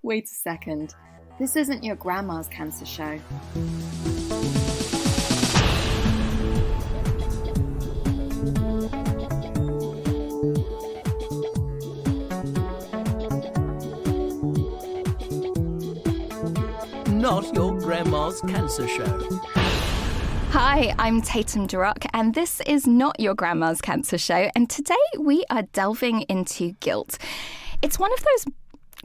Wait a second. This isn't your grandma's cancer show. Not your grandma's cancer show. Hi, I'm Tatum, and this is Not Your Grandma's Cancer Show, and today we are delving into guilt. It's one of those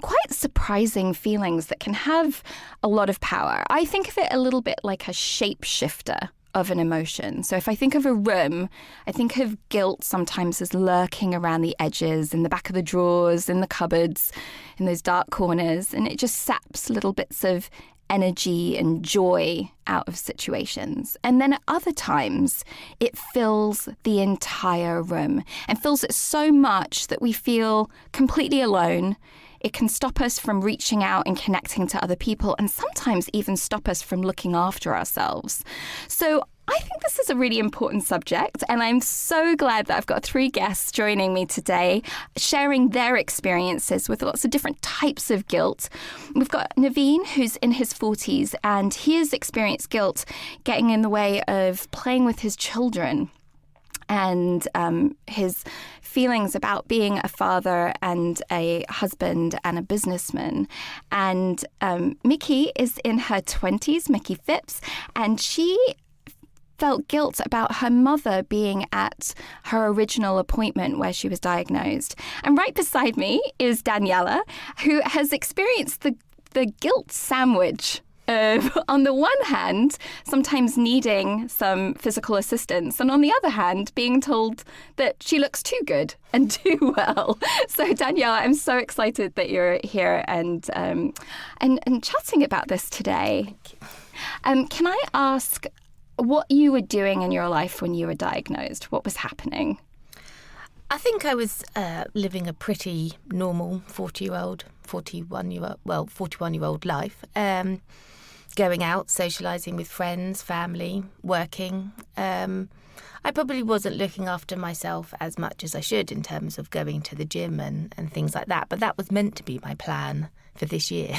quite surprising feelings that can have a lot of power. I think of it a little bit like a shapeshifter of an emotion. So if I think of a room, I think of guilt sometimes as lurking around the edges, in the back of the drawers, in the cupboards, in those dark corners, and it just saps little bits of energy and joy out of situations. And then at other times, it fills the entire room and fills it so much that we feel completely alone. It can stop us from reaching out and connecting to other people, and sometimes even stop us from looking after ourselves. So I think this is a really important subject, and I'm so glad that I've got 3 guests joining me today, sharing their experiences with lots of different types of guilt. We've got Naveed, who's in his 40s, and he has experienced guilt getting in the way of playing with his children and his feelings about being a father and a husband and a businessman. And Mikki is in her 20s, Mikki Phipps, and she felt guilt about her mother being at her original appointment where she was diagnosed. And right beside me is Daniella, who has experienced the guilt sandwich of, on the one hand, sometimes needing some physical assistance, and on the other hand, being told that she looks too good and too well. So, Daniella, I'm so excited that you're here and chatting about this today. Can I ask what you were doing in your life when you were diagnosed? What was happening? I think I was living a pretty normal 41-year-old life. Going out, socialising with friends, family, working. I probably wasn't looking after myself as much as I should in terms of going to the gym and things like that. But that was meant to be my plan for this year.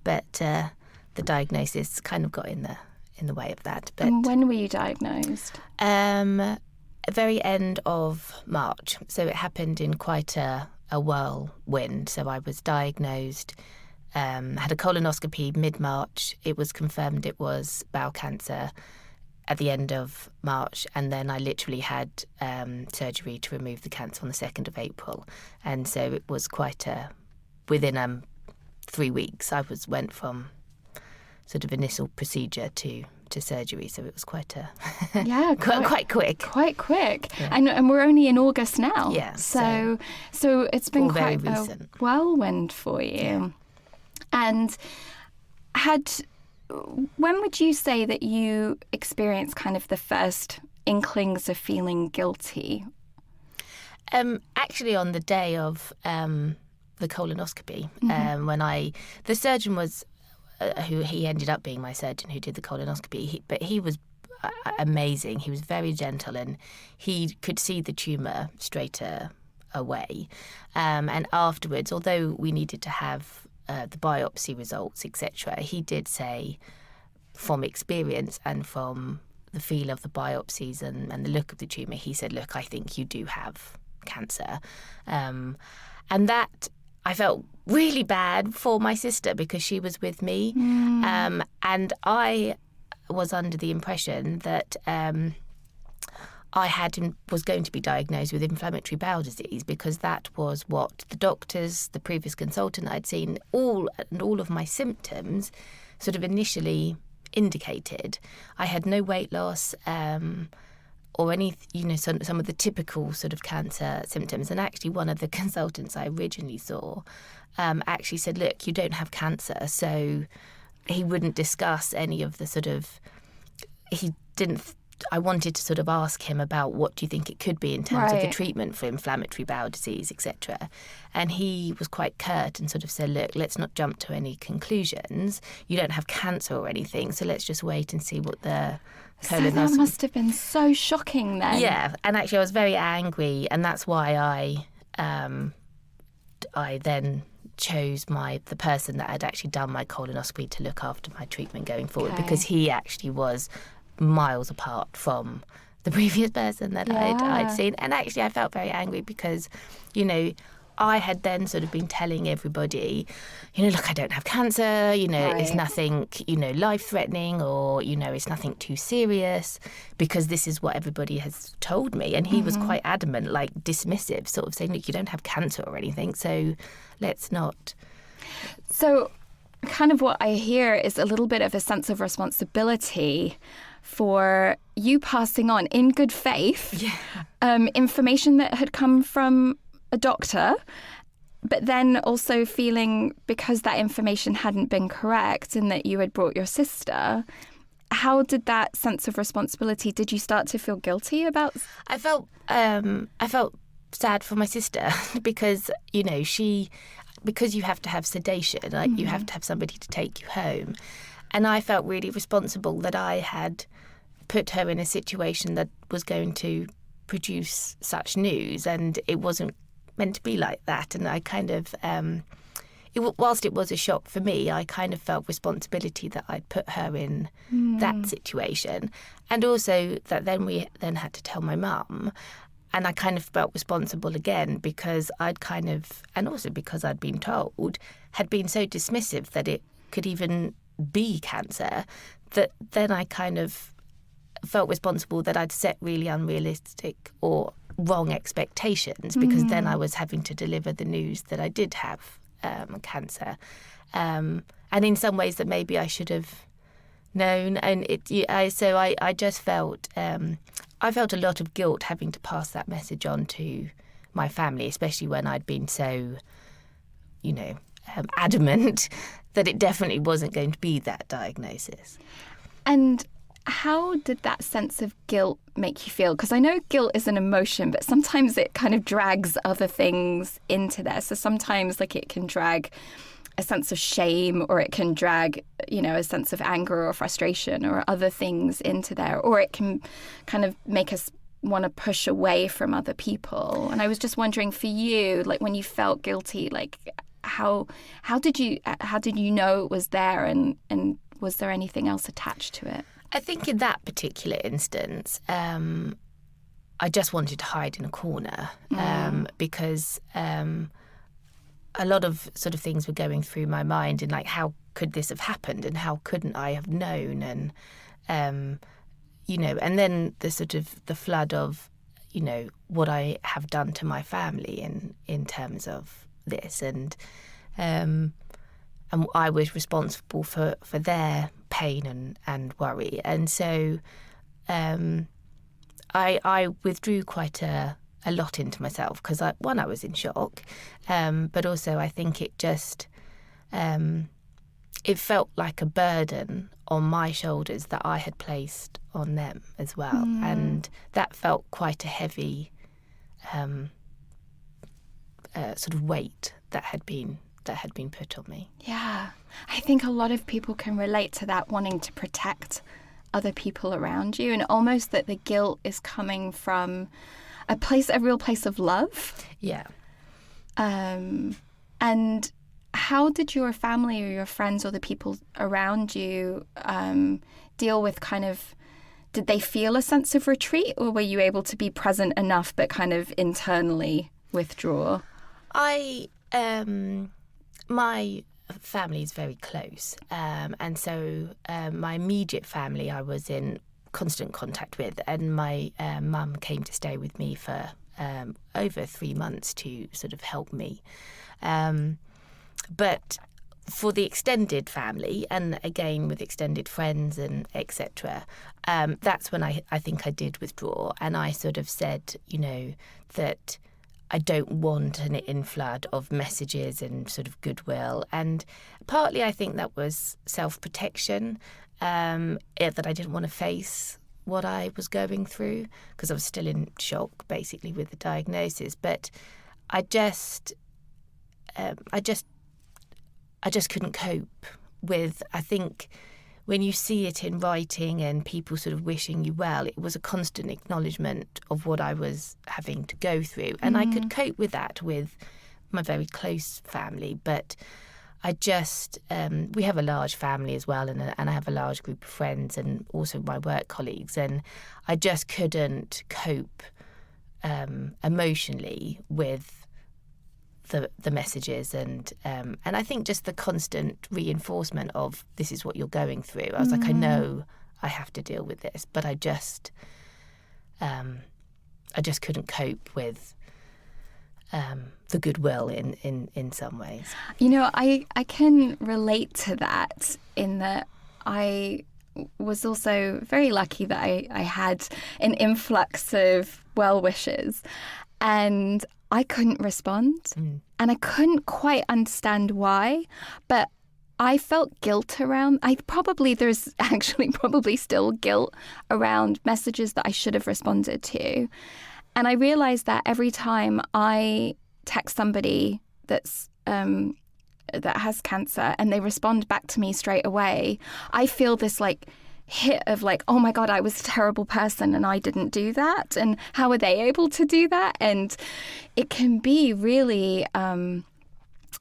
But the diagnosis kind of got in the way of that. But and when were you diagnosed? Very end of March. So it happened in quite a whirlwind. So I was diagnosed, had a colonoscopy mid-March. It was confirmed it was bowel cancer at the end of March. And then I literally had surgery to remove the cancer on the 2nd of April. And so it was within 3 weeks, went from sort of initial procedure to surgery, so it was quite quite quick. Quite quick, yeah. And we're only in August now. Yeah, so it's been quite very recent. A whirlwind for you. Yeah. And when would you say that you experienced kind of the first inklings of feeling guilty? Actually, on the day of the colonoscopy, when the surgeon was. Who he ended up being my surgeon who did the colonoscopy, but he was amazing. He was very gentle and he could see the tumour straight away. And afterwards, although we needed to have the biopsy results, etc., he did say, from experience and from the feel of the biopsies and the look of the tumour, he said, look, I think you do have cancer. And that I felt really bad for my sister because she was with me. And I was under the impression that I was going to be diagnosed with inflammatory bowel disease because that was what the doctors, the previous consultant I'd seen, all of my symptoms sort of initially indicated. I had no weight loss, or any, some of the typical sort of cancer symptoms. And actually one of the consultants I originally saw actually said, look, you don't have cancer. So he wouldn't discuss any of the sort of, I wanted to sort of ask him about what do you think it could be in terms of the treatment for inflammatory bowel disease, etc. And he was quite curt and sort of said, look, let's not jump to any conclusions. You don't have cancer or anything, so let's just wait and see what the colonoscopy... So that must have been so shocking then. Yeah, and actually I was very angry, and that's why I then chose the person that had actually done my colonoscopy to look after my treatment going forward, Okay. because he actually was miles apart from the previous person that I'd seen. And actually I felt very angry because, I had then sort of been telling everybody, look, I don't have cancer, it's Right. nothing, life-threatening, or, it's nothing too serious, because this is what everybody has told me. And he was quite adamant, like dismissive, sort of saying, look, you don't have cancer or anything, so let's not. So, kind of what I hear is a little bit of a sense of responsibility for you passing on, in good faith, information that had come from a doctor, but then also feeling, because that information hadn't been correct and that you had brought your sister, how did that sense of responsibility, did you start to feel guilty about? I felt sad for my sister because, because you have to have sedation, like you have to have somebody to take you home. And I felt really responsible that I had put her in a situation that was going to produce such news, and it wasn't meant to be like that. And I kind of, whilst it was a shock for me, I kind of felt responsibility that I'd put her in that situation. And also that then we then had to tell my mum. And I kind of felt responsible again because I'd kind of, and also because I'd been told, had been so dismissive that it could even be cancer, that then I kind of felt responsible that I'd set really unrealistic or wrong expectations, because then I was having to deliver the news that I did have cancer. And in some ways that maybe I should have known. And I just felt, I felt a lot of guilt having to pass that message on to my family, especially when I'd been so, adamant that it definitely wasn't going to be that diagnosis. And how did that sense of guilt make you feel? Because I know guilt is an emotion, but sometimes it kind of drags other things into there. So sometimes it can drag a sense of shame, or it can drag, a sense of anger or frustration or other things into there, or it can kind of make us want to push away from other people. And I was just wondering, for you, when you felt guilty, how did you know it was there, and was there anything else attached to it? I think in that particular instance, I just wanted to hide in a corner because a lot of sort of things were going through my mind, and how could this have happened, and how couldn't I have known, and and then the sort of the flood of what I have done to my family in terms of this, and I was responsible for their pain and worry. And so I withdrew quite a lot into myself because, I was in shock, but also I think it just, it felt like a burden on my shoulders that I had placed on them as well. And that felt quite a heavy sort of weight that had been put on me. Yeah. I think a lot of people can relate to that, wanting to protect other people around you, and almost that the guilt is coming from a real place of love. Yeah. And how did your family or your friends or the people around you deal with did they feel a sense of retreat, or were you able to be present enough but kind of internally withdraw? My family is very close, and so my immediate family I was in constant contact with, and my mum came to stay with me for over 3 months to sort of help me. But for the extended family, and again with extended friends and etc., that's when I think I did withdraw, and I sort of said, that I don't want an inflood of messages and sort of goodwill. And partly I think that was self-protection, that I didn't want to face what I was going through because I was still in shock, basically, with the diagnosis. But I just couldn't cope with, I think, when you see it in writing and people sort of wishing you well, it was a constant acknowledgement of what I was having to go through. And I could cope with that with my very close family, but I just, we have a large family as well, and I have a large group of friends and also my work colleagues, and I just couldn't cope emotionally with the messages and I think just the constant reinforcement of this is what you're going through. I was like, I know I have to deal with this, but I just couldn't cope with the goodwill in some ways. You know, I can relate to that in that I was also very lucky that I had an influx of well wishes, and I couldn't respond, and I couldn't quite understand why, but I felt guilt around. There's actually probably still guilt around messages that I should have responded to. And I realized that every time I text somebody that has cancer and they respond back to me straight away, I feel this like hit of like, oh my God, I was a terrible person and I didn't do that. And how are they able to do that? And it can be really,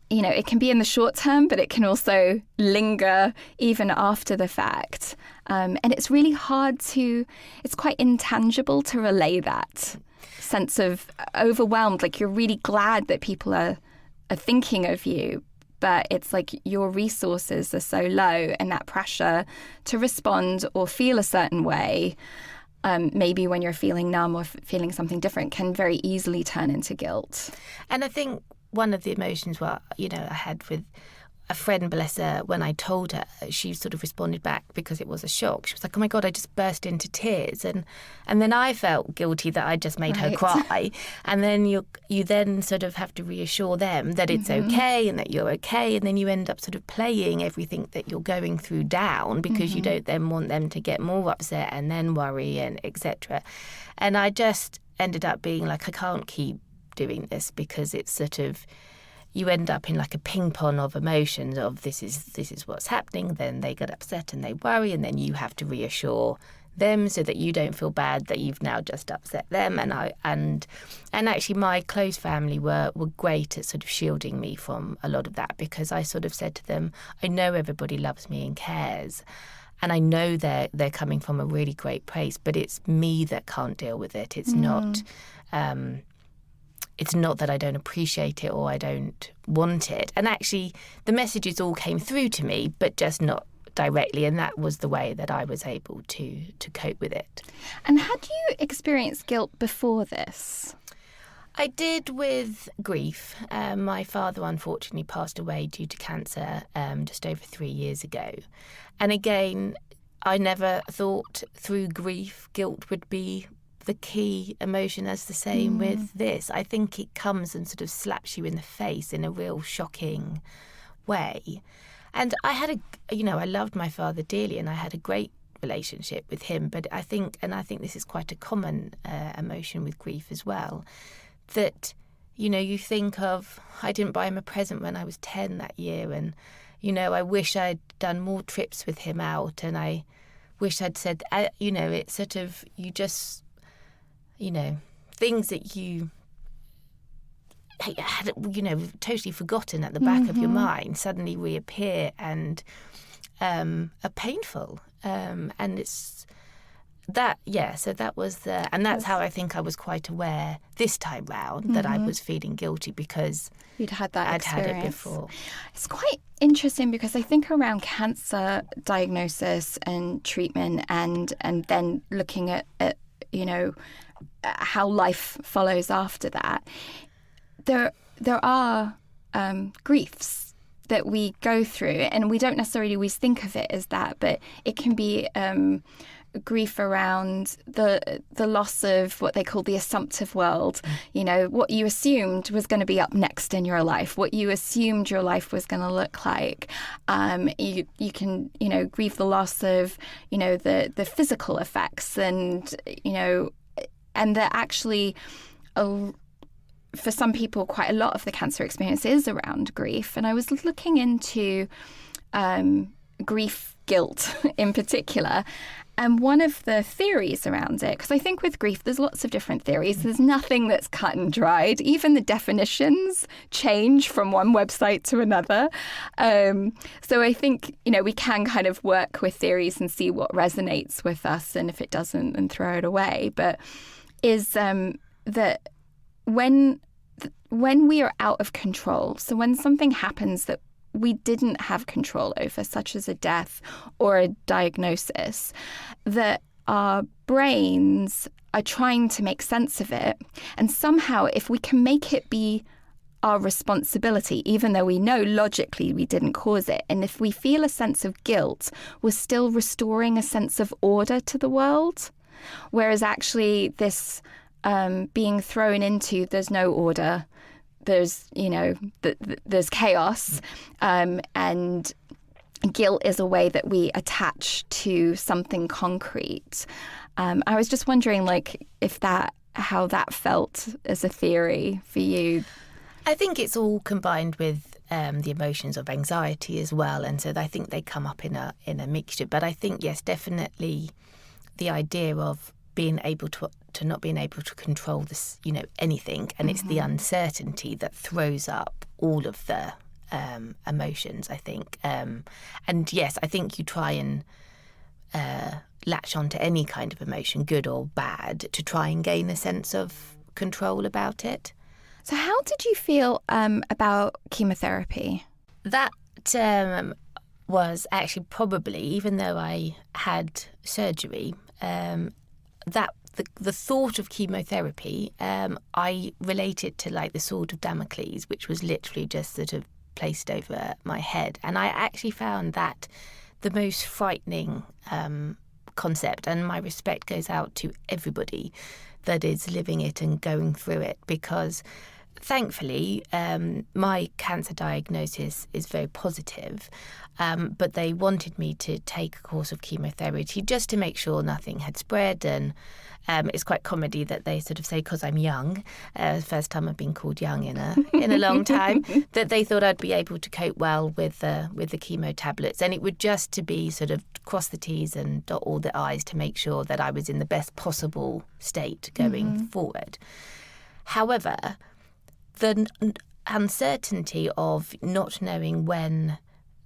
it can be in the short term, but it can also linger even after the fact. And it's really hard it's quite intangible to relay that sense of overwhelmed, like you're really glad that people are thinking of you, but it's like your resources are so low, and that pressure to respond or feel a certain way, maybe when you're feeling numb or feeling something different, can very easily turn into guilt. And I think one of the emotions, I had with a friend, bless her, when I told her, she sort of responded back because it was a shock. She was like, oh my God, I just burst into tears. And then I felt guilty that I just made her cry. And then you then sort of have to reassure them that it's okay and that you're okay. And then you end up sort of playing everything that you're going through down because you don't then want them to get more upset and then worry and etc. And I just ended up being like, I can't keep doing this because it's sort of, you end up in like a ping pong of emotions of this is what's happening. Then they get upset and they worry, and then you have to reassure them so that you don't feel bad that you've now just upset them. And actually my close family were great at sort of shielding me from a lot of that, because I sort of said to them, I know everybody loves me and cares, and I know they're coming from a really great place, but it's me that can't deal with it. It's not. It's not that I don't appreciate it or I don't want it. And actually, the messages all came through to me, but just not directly. And that was the way that I was able to cope with it. And had you experienced guilt before this? I did with grief. My father, unfortunately, passed away due to cancer just over 3 years ago. And again, I never thought through grief guilt would be the key emotion as the same with this. I think it comes and sort of slaps you in the face in a real shocking way. And I had I loved my father dearly and I had a great relationship with him, but I think this is quite a common emotion with grief as well, that, you think of, I didn't buy him a present when I was 10 that year, and, I wish I'd done more trips with him out, and I wish I'd said, it's sort of, you just, things that you had, totally forgotten at the back of your mind suddenly reappear and are painful. And it's that, so that was and that's how I think I was quite aware this time round that I was feeling guilty because you'd had that I'd experience. had it before. It's quite interesting because I think around cancer diagnosis and treatment and then looking at how life follows after that, there are griefs that we go through, and we don't necessarily always think of it as that, but it can be grief around the loss of what they call the assumptive world. What you assumed was going to be up next in your life, what you assumed your life was going to look like. You can grieve the loss of the physical effects, and that actually for some people quite a lot of the cancer experience is around grief. And I was looking into grief guilt in particular, And one of the theories around it, because I think with grief, there's lots of different theories. There's nothing that's cut and dried. Even the definitions change from one website to another. So I think, we can kind of work with theories and see what resonates with us, and if it doesn't, then throw it away. But is that when we are out of control, so when something happens that we didn't have control over, such as a death or a diagnosis, that our brains are trying to make sense of it. And somehow, if we can make it be our responsibility, even though we know logically we didn't cause it, and if we feel a sense of guilt, we're still restoring a sense of order to the world. Whereas actually this being thrown into, there's no order, there's, there's chaos, and guilt is a way that we attach to something concrete. I was just wondering, how that felt as a theory for you. I think it's all combined with the emotions of anxiety as well, and so I think they come up in a mixture. But I think, yes, definitely the idea of being able to not being able to control this, anything, and it's the uncertainty that throws up all of the emotions, I think. And yes, I think you try and latch onto any kind of emotion, good or bad, to try and gain a sense of control about it. So how did you feel about chemotherapy? That was actually probably, even though I had surgery, that the thought of chemotherapy, I related to the sword of Damocles, which was literally just sort of placed over my head. And I actually found that the most frightening concept, and my respect goes out to everybody that is living it and going through it, because thankfully my cancer diagnosis is very positive, but they wanted me to take a course of chemotherapy just to make sure nothing had spread. And it's quite comedy that they sort of say, because I'm young, first time I've been called young in a long time, that they thought I'd be able to cope well with the chemo tablets, and it would just to be sort of cross the T's and dot all the I's to make sure that I was in the best possible state going forward. However, the uncertainty of not knowing when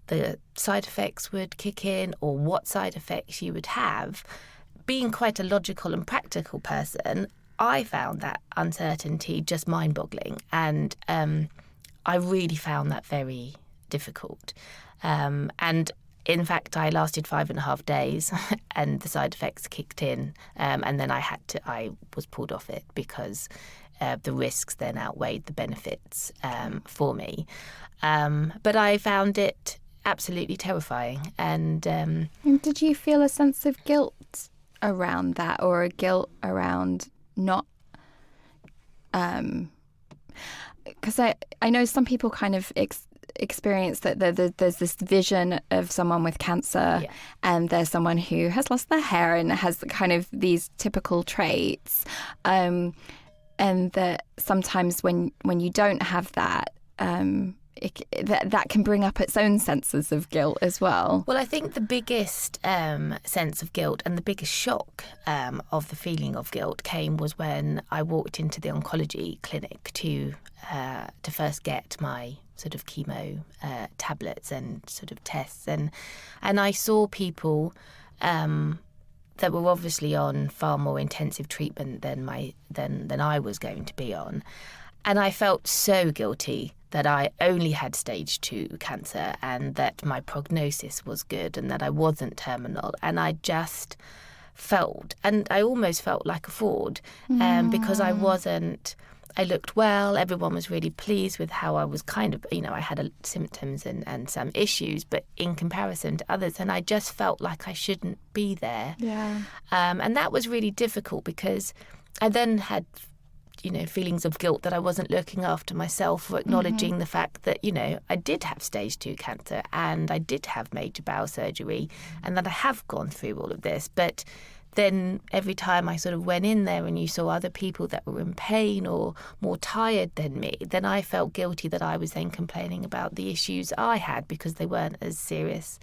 the side effects would kick in or what side effects you would have, being quite a logical and practical person, I found that uncertainty just mind-boggling. And I really found that very difficult. And in fact, I lasted 5.5 days and the side effects kicked in. And then I was pulled off it because the risks then outweighed the benefits for me. But I found it absolutely terrifying. And did you feel a sense of guilt around that, or a guilt around not? Because I know some people kind of experience that there's this vision of someone with cancer, and there's someone who has lost their hair and has kind of these typical traits. And that sometimes when you don't have that, that can bring up its own senses of guilt as well. Well, I think the biggest sense of guilt and the biggest shock of the feeling of guilt was when I walked into the oncology clinic to first get my sort of chemo tablets and sort of tests, and I saw people that were obviously on far more intensive treatment than I was going to be on. And I felt so guilty that I only had stage 2 cancer and that my prognosis was good and that I wasn't terminal. And I just felt, and I almost felt like a fraud because I looked well. Everyone was really pleased with how I was kind of, I had symptoms and some issues, but in comparison to others, and I just felt like I shouldn't be there. Yeah. And that was really difficult because I then had, feelings of guilt that I wasn't looking after myself or acknowledging the fact that, I did have stage 2 cancer and I did have major bowel surgery and that I have gone through all of this. But then every time I sort of went in there and you saw other people that were in pain or more tired than me, then I felt guilty that I was then complaining about the issues I had because they weren't as serious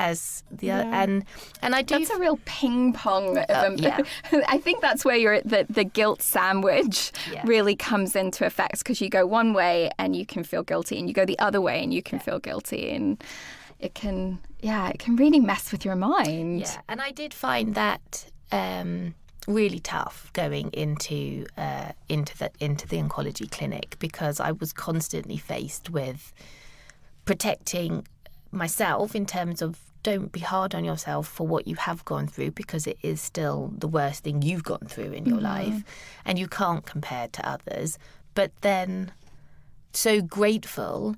as the other. And I do. That's a real ping pong. Yeah. I think that's where the guilt sandwich really comes into effect, because you go one way and you can feel guilty, and you go the other way and you can feel guilty, and it can really mess with your mind. Yeah, and I did find that really tough going into the oncology clinic, because I was constantly faced with protecting myself in terms of, don't be hard on yourself for what you have gone through, because it is still the worst thing you've gone through in your life, and you can't compare to others. But then so grateful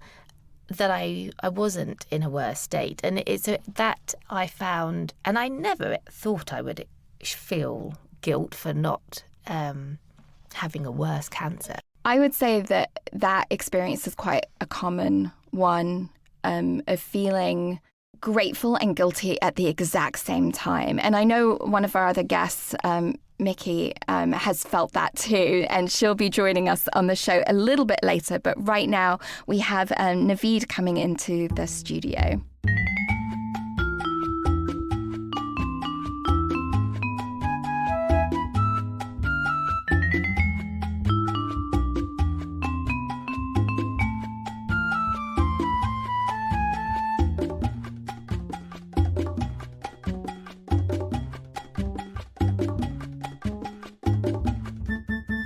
that I wasn't in a worse state. And it's that I found, and I never thought I would feel guilt for not having a worse cancer. I would say that experience is quite a common one, of feeling grateful and guilty at the exact same time. And I know one of our other guests, Mikki, has felt that too, and she'll be joining us on the show a little bit later. But right now we have Naveed coming into the studio.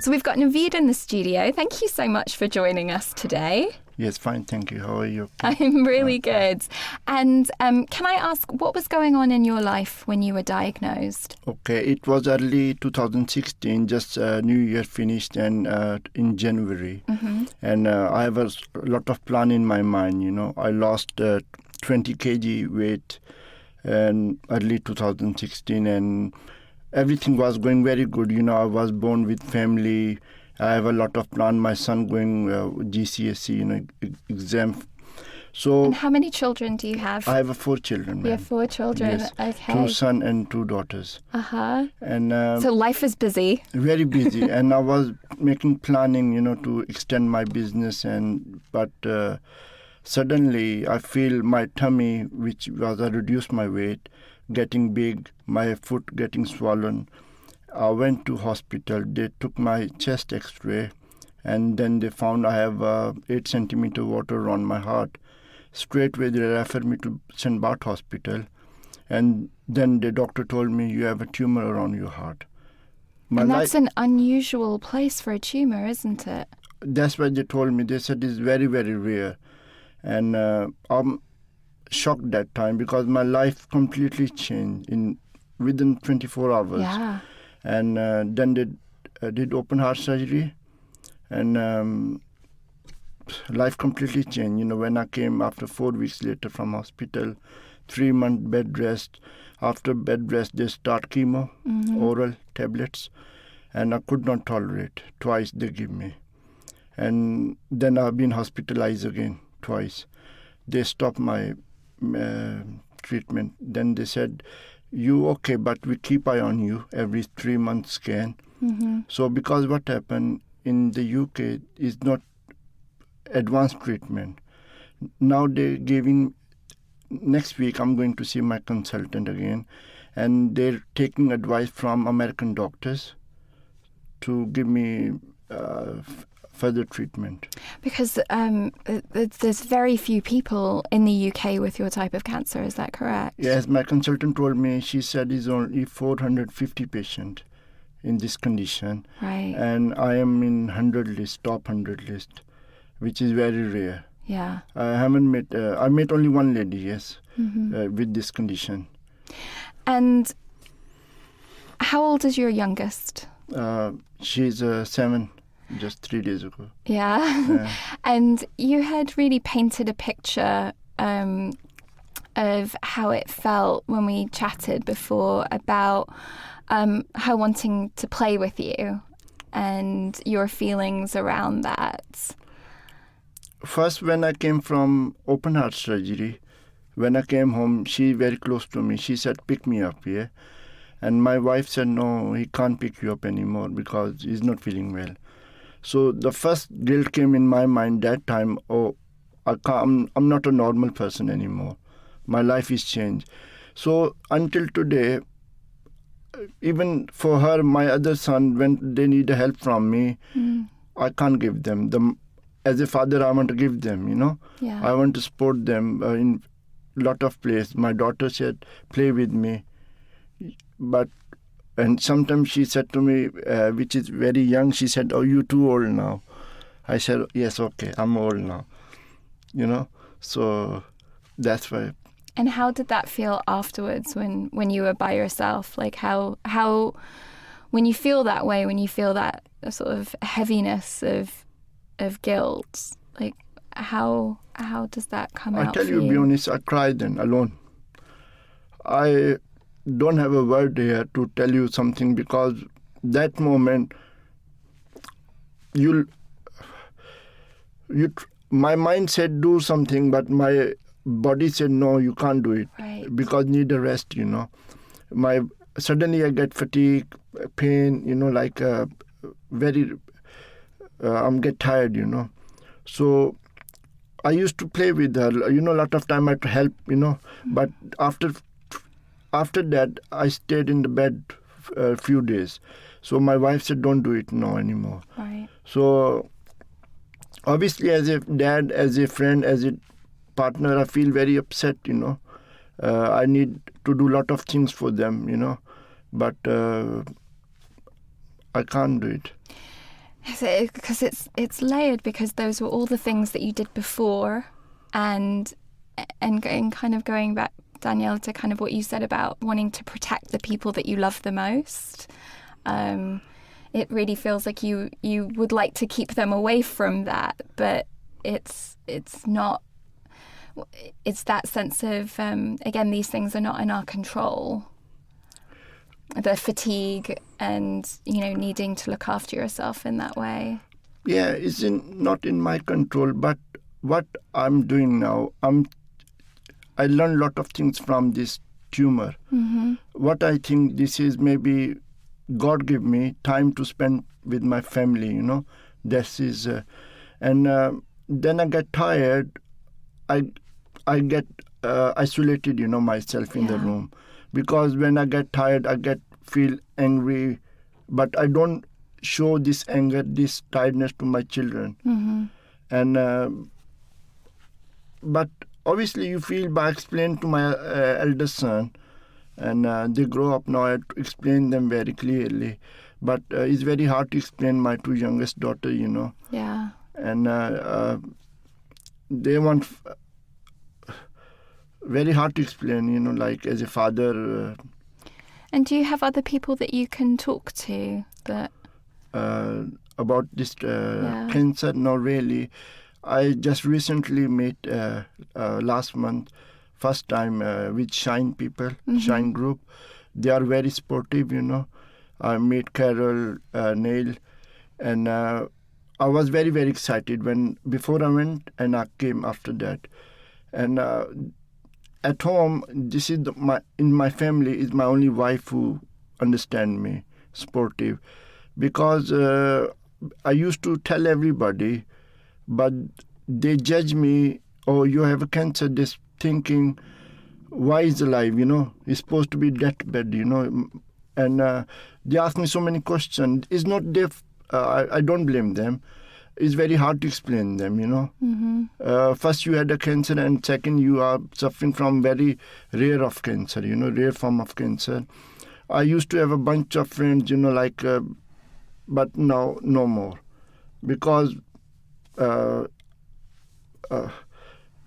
So we've got Naveed in the studio. Thank you so much for joining us today. Yes, fine, thank you. How are you? I'm really good. And can I ask, what was going on in your life when you were diagnosed? Okay, it was early 2016, just New Year finished, and in January. And I have a lot of plan in my mind, I lost 20 kg weight in early 2016, and everything was going very good. I was born with family. I have a lot of plan. My son going GCSE, exam. So. And how many children do you have? I have 4 children. You have 4 children. Yes. Okay. 2 sons and 2 daughters. And so life is busy. Very busy, and I was making planning, to extend my business, but suddenly I feel my tummy, which was I reduced my weight, getting big, my foot getting swollen. I went to hospital. They took my chest X-ray, and then they found I have 8 centimeter water on my heart. Straightway they referred me to St. Bart Hospital, and then the doctor told me, you have a tumor around your heart. And that's an unusual place for a tumor, isn't it? That's what they told me. They said it's very, very rare. And I'm shocked that time, because my life completely changed within 24 hours. Yeah. And then they did open heart surgery, and life completely changed. When I came after 4 weeks later from hospital, 3-month bed rest. After bed rest, they start chemo, oral tablets, and I could not tolerate. Twice they give me. And then I've been hospitalized again twice. They stopped my treatment. Then they said, you okay, but we keep eye on you every 3-month scan. So because what happened in the UK is not advanced treatment. Now they're giving, next week I'm going to see my consultant again, and they're taking advice from American doctors to give me further treatment. Because there's very few people in the UK with your type of cancer, is that correct? Yes, my consultant told me, she said it's only 450 patients in this condition. Right. And I am in 100 list, top 100 list, which is very rare. Yeah. I met only one lady, yes, with this condition. And how old is your youngest? She's 7. Just 3 days ago. Yeah. And you had really painted a picture of how it felt when we chatted before about her wanting to play with you and your feelings around that. First, when I came from open heart surgery, when I came home, she very close to me. She said, pick me up, yeah? And my wife said, no, he can't pick you up anymore because he's not feeling well. So the first guilt came in my mind that time, I'm not a normal person anymore. My life is changed. So until today, even for her, my other son, when they need help from me, I can't give them. As a father, I want to give them, Yeah. I want to support them in lot of places. My daughter said, play with me. And sometimes she said to me, which is very young, she said, oh, you too old now. I said, yes, okay, I'm old now. So that's why. And how did that feel afterwards when you were by yourself? Like how when you feel that way, when you feel that sort of heaviness of guilt, like how does that come out? I tell for you, be honest, I cried then alone. I don't have a word here to tell you something, because that moment my mind said do something, but my body said no, you can't do it, Right. because need a rest. Suddenly I get fatigue, pain, like I'm get tired. So I used to play with her. A lot of time I had to help. But after that I stayed in the bed a few days. So my wife said, don't do it now anymore. Right. So obviously, as a dad, as a friend, as a partner, I feel very upset, I need to do a lot of things for them, but I can't do it. Because it's layered, because those were all the things that you did before, and kind of going back, Danielle, to kind of what you said about wanting to protect the people that you love the most. It really feels like you would like to keep them away from that, but it's not. It's that sense of again, these things are not in our control. The fatigue and needing to look after yourself in that way. Yeah, it's not in my control. But what I'm doing now, I learned a lot of things from this tumor. Mm-hmm. What I think this is, maybe God give me time to spend with my family. This is, and then I get tired. I get isolated, myself in the room, because when I get tired, I feel angry, but I don't show this anger, this tiredness to my children. Mm-hmm. And but obviously, you feel by explaining to my eldest son, and they grow up now. I have to explain them very clearly, but it's very hard to explain my two youngest daughter. Yeah. And they want. Very hard to explain, like as a father. And do you have other people that you can talk to that About this cancer? No, really. I just recently met last month, first time with Shine people, Shine group. They are very supportive, I met Carol, Neil, and I was very, very excited before I went, and I came after that. And at home, this is in my family is my only wife who understand me, supportive, because I used to tell everybody, but they judge me. Oh, you have a cancer. This thinking, why is alive? He's supposed to be deathbed. And they ask me so many questions. It's not deaf. I don't blame them. It's very hard to explain them, Mm-hmm. First you had a cancer, and second you are suffering from very rare of cancer, rare form of cancer. I used to have a bunch of friends, but now no more, because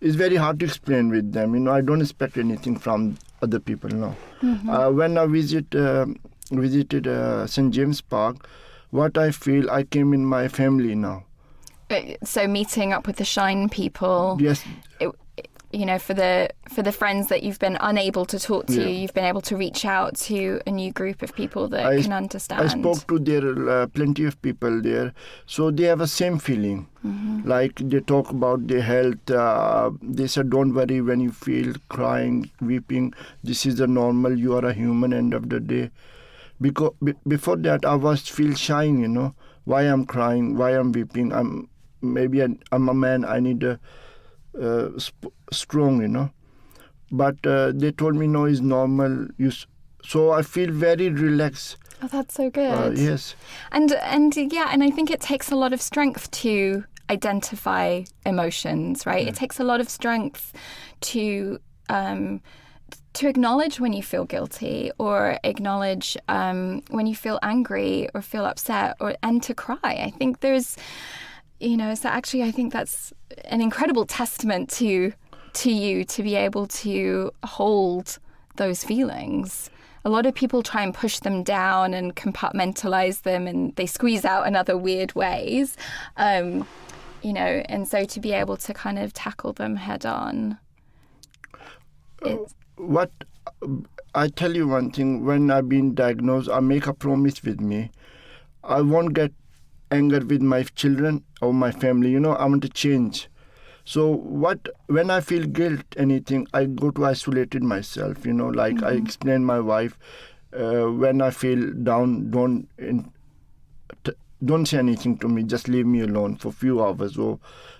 it's very hard to explain with them. I don't expect anything from other people now. Mm-hmm. When I visited St. James Park, what I feel, I came in my family now. So meeting up with the Shine people, Yes. For the friends that you've been unable to talk to, you've been able to reach out to a new group of people that can understand. I spoke to there plenty of people there, so they have the same feeling. Mm-hmm. Like they talk about their health. They said, don't worry when you feel crying, weeping. This is the normal. You are a human. End of the day. Because before that, I was feel shy. Why I'm crying? Why I'm weeping? I'm a man. I need a strong. but they told me no, it's normal. So I feel very relaxed. Oh, that's so good. Yes. And I think it takes a lot of strength to identify emotions, right? It takes a lot of strength to acknowledge when you feel guilty, or acknowledge when you feel angry or feel upset, and to cry. I think there's, so actually I think that's an incredible testament to you to be able to hold those feelings. A lot of people try and push them down and compartmentalize them, and they squeeze out in other weird ways, and so to be able to kind of tackle them head on. What I tell you one thing, when I've been diagnosed, I make a promise with me. I won't get anger with my children or my family. I want to change. So when I feel guilt, anything, I go to isolated myself. I explain my wife, when I feel down, don't say anything to me. Just leave me alone for a few hours or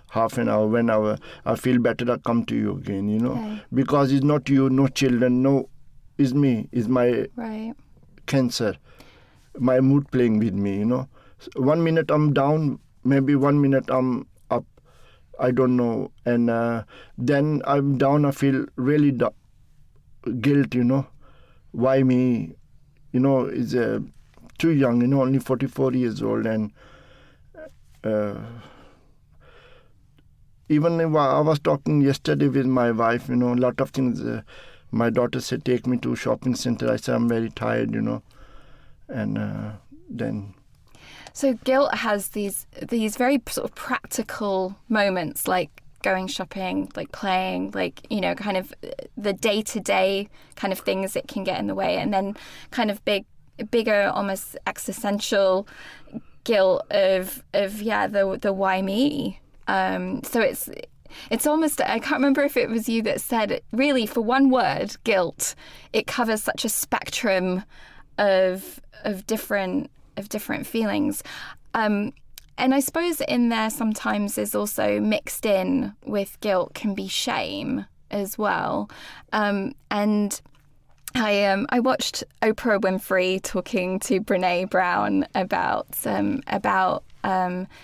half an hour. When I feel better, I come to you again. Okay. Because it's not you, no children, no, it's me, it's my cancer, my mood playing with me. 1 minute I'm down, maybe 1 minute I'm up. I don't know. And then I'm down, I feel really guilt, Why me? Is too young, only 44 years old. And even if I was talking yesterday with my wife, a lot of things. My daughter said, take me to a shopping center. I said, I'm very tired, And then... So guilt has these very sort of practical moments, like going shopping, like playing, like, kind of the day-to-day kind of things that can get in the way. And then kind of bigger, almost existential guilt of the why me. So it's almost, I can't remember if it was you that said, really, for one word, guilt, it covers such a spectrum of different feelings. And I suppose in there sometimes is also mixed in with guilt can be shame as well. And I watched Oprah Winfrey talking to Brene Brown about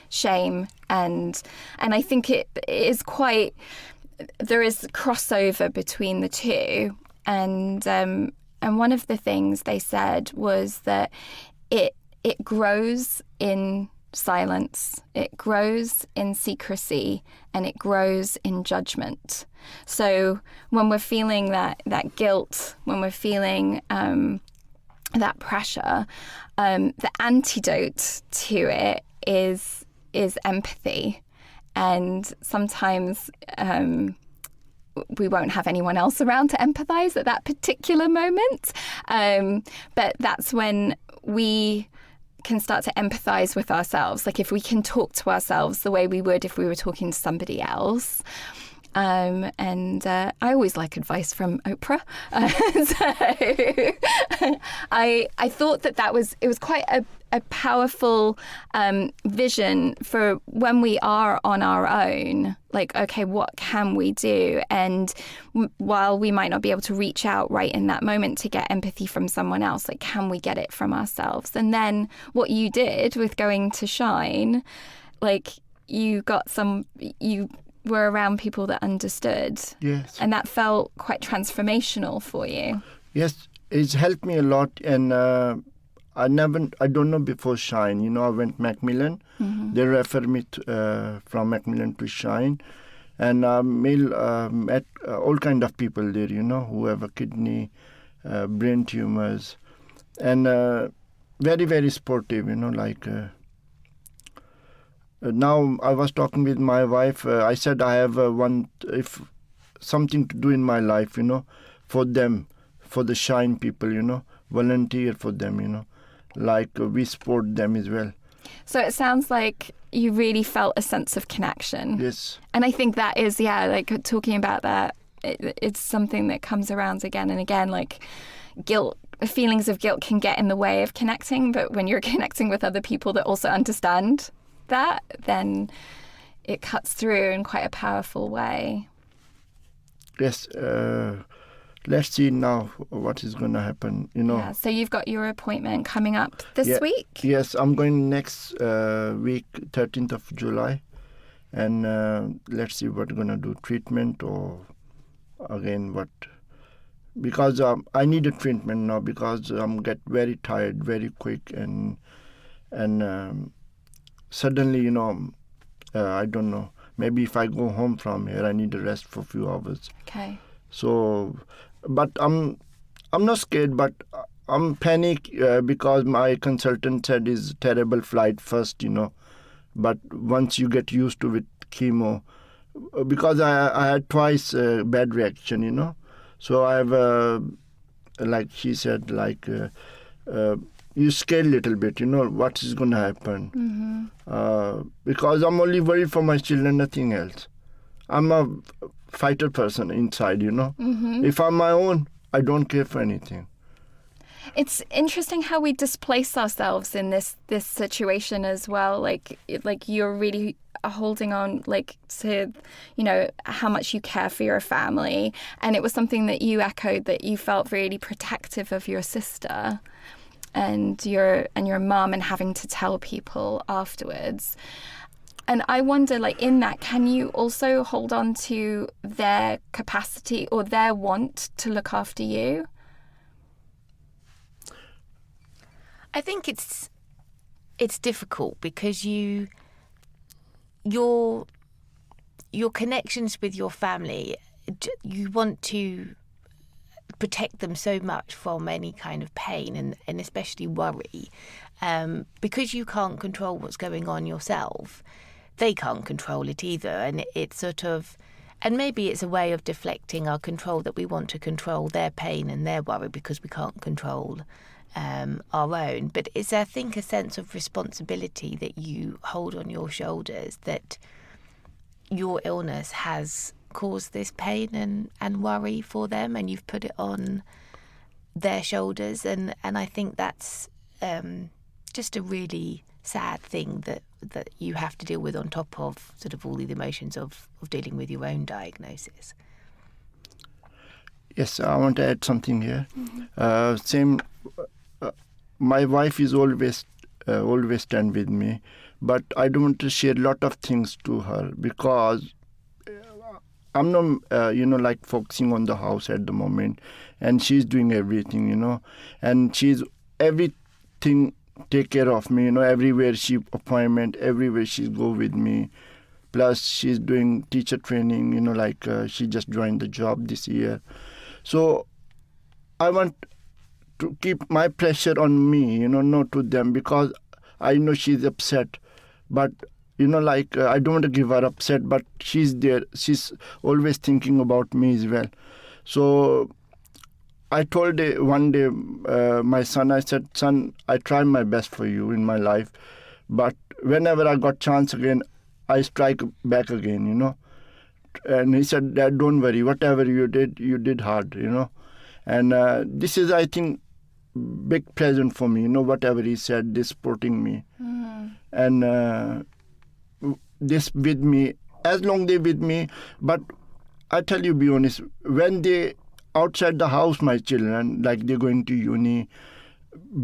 shame, and I think it is quite, there is crossover between the two, and one of the things they said was that it grows in silence, it grows in secrecy, and it grows in judgment. So when we're feeling that guilt, when we're feeling that pressure, the antidote to it is empathy. And sometimes we won't have anyone else around to empathize at that particular moment. But that's when we can start to empathize with ourselves. Like if we can talk to ourselves the way we would if we were talking to somebody else. And I always like advice from Oprah. So I thought that it was quite a powerful vision for when we are on our own. Like, okay, what can we do? And while we might not be able to reach out right in that moment to get empathy from someone else, like, can we get it from ourselves? And then what you did with going to Shine, like, you were around people that understood. Yes. And that felt quite transformational for you. Yes, it's helped me a lot. And I don't know before Shine. I went Macmillan. Mm-hmm. They referred me from Macmillan to Shine. And met all kind of people there, who have a kidney, brain tumors. And very, very supportive, now I was talking with my wife. I said I have something to do in my life, for them, for the Shine people, volunteer for them, like we support them as well. So it sounds like you really felt a sense of connection. Yes. And I think that is, like talking about that, it's something that comes around again and again, like guilt. Feelings of guilt can get in the way of connecting, but when you're connecting with other people that also understand that, then it cuts through in quite a powerful way. Yes. let's see now what is going to happen, you know. Yeah, so you've got your appointment coming up this Yeah. week? Yes, I'm going next week, 13th of July. And let's see what we're going to do, treatment or again what. Because I need a treatment now because I'm get very tired very quick and suddenly, you know, I don't know. Maybe if I go home from here, I need a rest for a few hours. Okay. So, but I'm not scared, but I'm panic because my consultant said it's terrible flight first, you know. But once you get used to it, chemo, because I had twice bad reaction, you know. So I have, like she said, like you scared a little bit, you know, what is going to happen. Because I'm only worried for my children, nothing else. I'm a fighter person inside, you know. If I'm my own, I don't care for anything. It's interesting how we displace ourselves in this situation as well. Like you're really holding on, like, to, you know, how much you care for your family, and it was something that you echoed, that you felt really protective of your sister and your mum, and having to tell people afterwards. And I wonder, like, in that, can you also hold on to their capacity or their want to look after you? I think it's difficult because your connections with your family, you want to protect them so much from any kind of pain and especially worry, because you can't control what's going on yourself. They can't control it either, and it's sort of, and maybe it's a way of deflecting our control, that we want to control their pain and their worry because we can't control our own. But it's, I think, a sense of responsibility that you hold on your shoulders, that your illness has caused this pain and worry for them, and you've put it on their shoulders. And I think that's just a really sad thing that you have to deal with, on top of sort of all the emotions of dealing with your own diagnosis. Yes, I want to add something here. Same. My wife is always stand with me, but I don't want to share a lot of things to her because I'm not, like focusing on the house at the moment, and she's doing everything, you know, and she's everything take care of me, you know, everywhere she appointment, everywhere she go with me. Plus she's doing teacher training, you know, like she just joined the job this year. So I want to keep my pressure on me, you know, not to them, because I know she's upset. But, you know, like I don't want to give her upset, but she's there. She's always thinking about me as well. So I told one day my son, I said, son, I tried my best for you in my life, but whenever I got chance again, I strike back again, you know. And he said, Dad, don't worry, whatever you did hard, you know. And this is, I think, big present for me, you know, whatever he said, this supporting me. And this with me, as long they with me. But I tell you, be honest, when they outside the house, my children, like they're going to uni,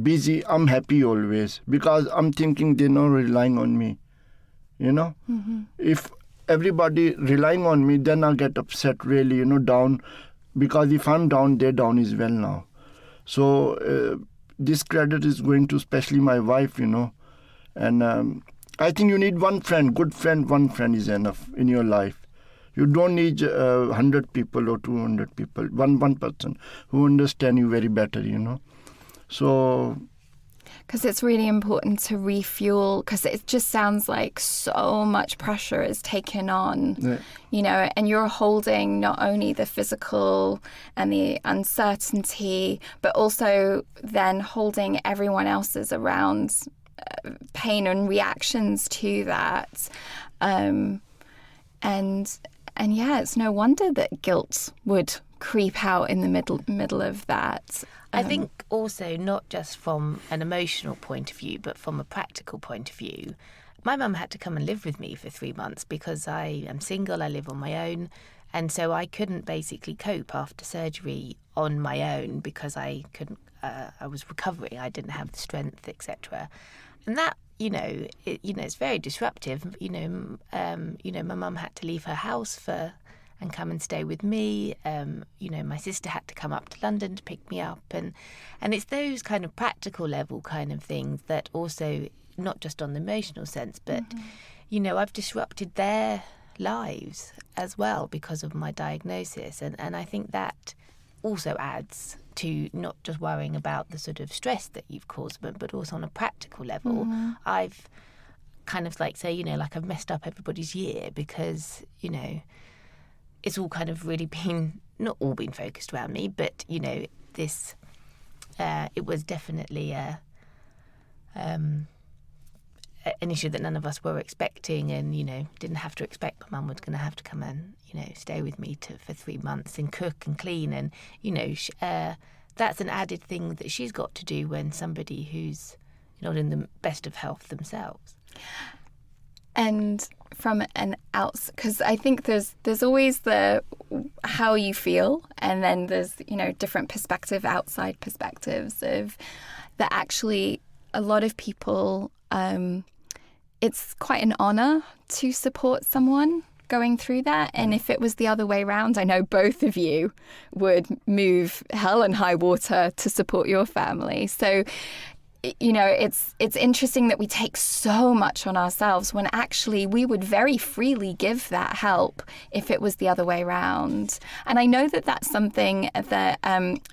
busy, I'm happy always, because I'm thinking they're not relying on me, you know. If everybody relying on me, then I get upset, really, you know, down, because if I'm down, they're down as well now. So this credit is going to especially my wife, you know. And I think you need one friend, good friend, one friend is enough in your life. You don't need 100 people or 200 people, one person who understand you very better, you know. So, because it's really important to refuel, because it just sounds like so much pressure is taken on, you know, and you're holding not only the physical and the uncertainty, but also then holding everyone else's around pain and reactions to that. And yeah, it's no wonder that guilt would creep out in the middle of that. I think also, not just from an emotional point of view, but from a practical point of view, my mum had to come and live with me for 3 months because I am single, I live on my own. And so I couldn't basically cope after surgery on my own because I couldn't, I was recovering, I didn't have the strength, etc. And that, it's very disruptive. My mum had to leave her house and come and stay with me. My sister had to come up to London to pick me up. And it's those kind of practical level kind of things that also, not just on the emotional sense, but, I've disrupted their lives as well because of my diagnosis. And I think that also adds to not just worrying about the sort of stress that you've caused, but also on a practical level. I've kind of I've messed up everybody's year because, it's all kind of really been, not all been focused around me, but, this, it was definitely an issue that none of us were expecting, and, didn't have to expect my mum was going to have to come and, stay with me for 3 months and cook and clean. And, that's an added thing that she's got to do when somebody who's not in the best of health themselves. And from an because I think there's always the how you feel, and then there's, different outside perspectives of that actually a lot of people, it's quite an honour to support someone going through that. And if it was the other way around, I know both of you would move hell and high water to support your family. So, it's interesting that we take so much on ourselves when actually we would very freely give that help if it was the other way around. And I know that that's something that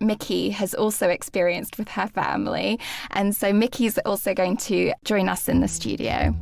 Mikki has also experienced with her family. And so Mikki's also going to join us in the studio.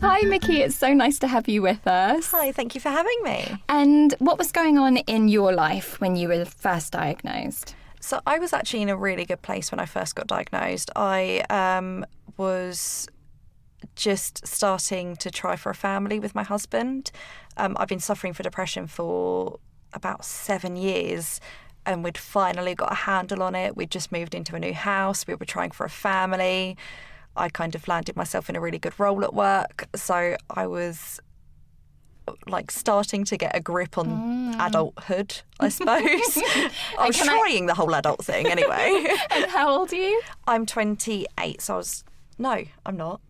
Hi, Mikki. It's so nice to have you with us. Hi, thank you for having me. And what was going on in your life when you were first diagnosed? So I was actually in a really good place when I first got diagnosed. I was just starting to try for a family with my husband. I've been suffering for depression for about 7 years, and we'd finally got a handle on it. We'd just moved into a new house. We were trying for a family. I kind of landed myself in a really good role at work. So I was starting to get a grip on adulthood, I suppose. I was trying the whole adult thing anyway. And how old are you? I'm 28, so no, I'm not.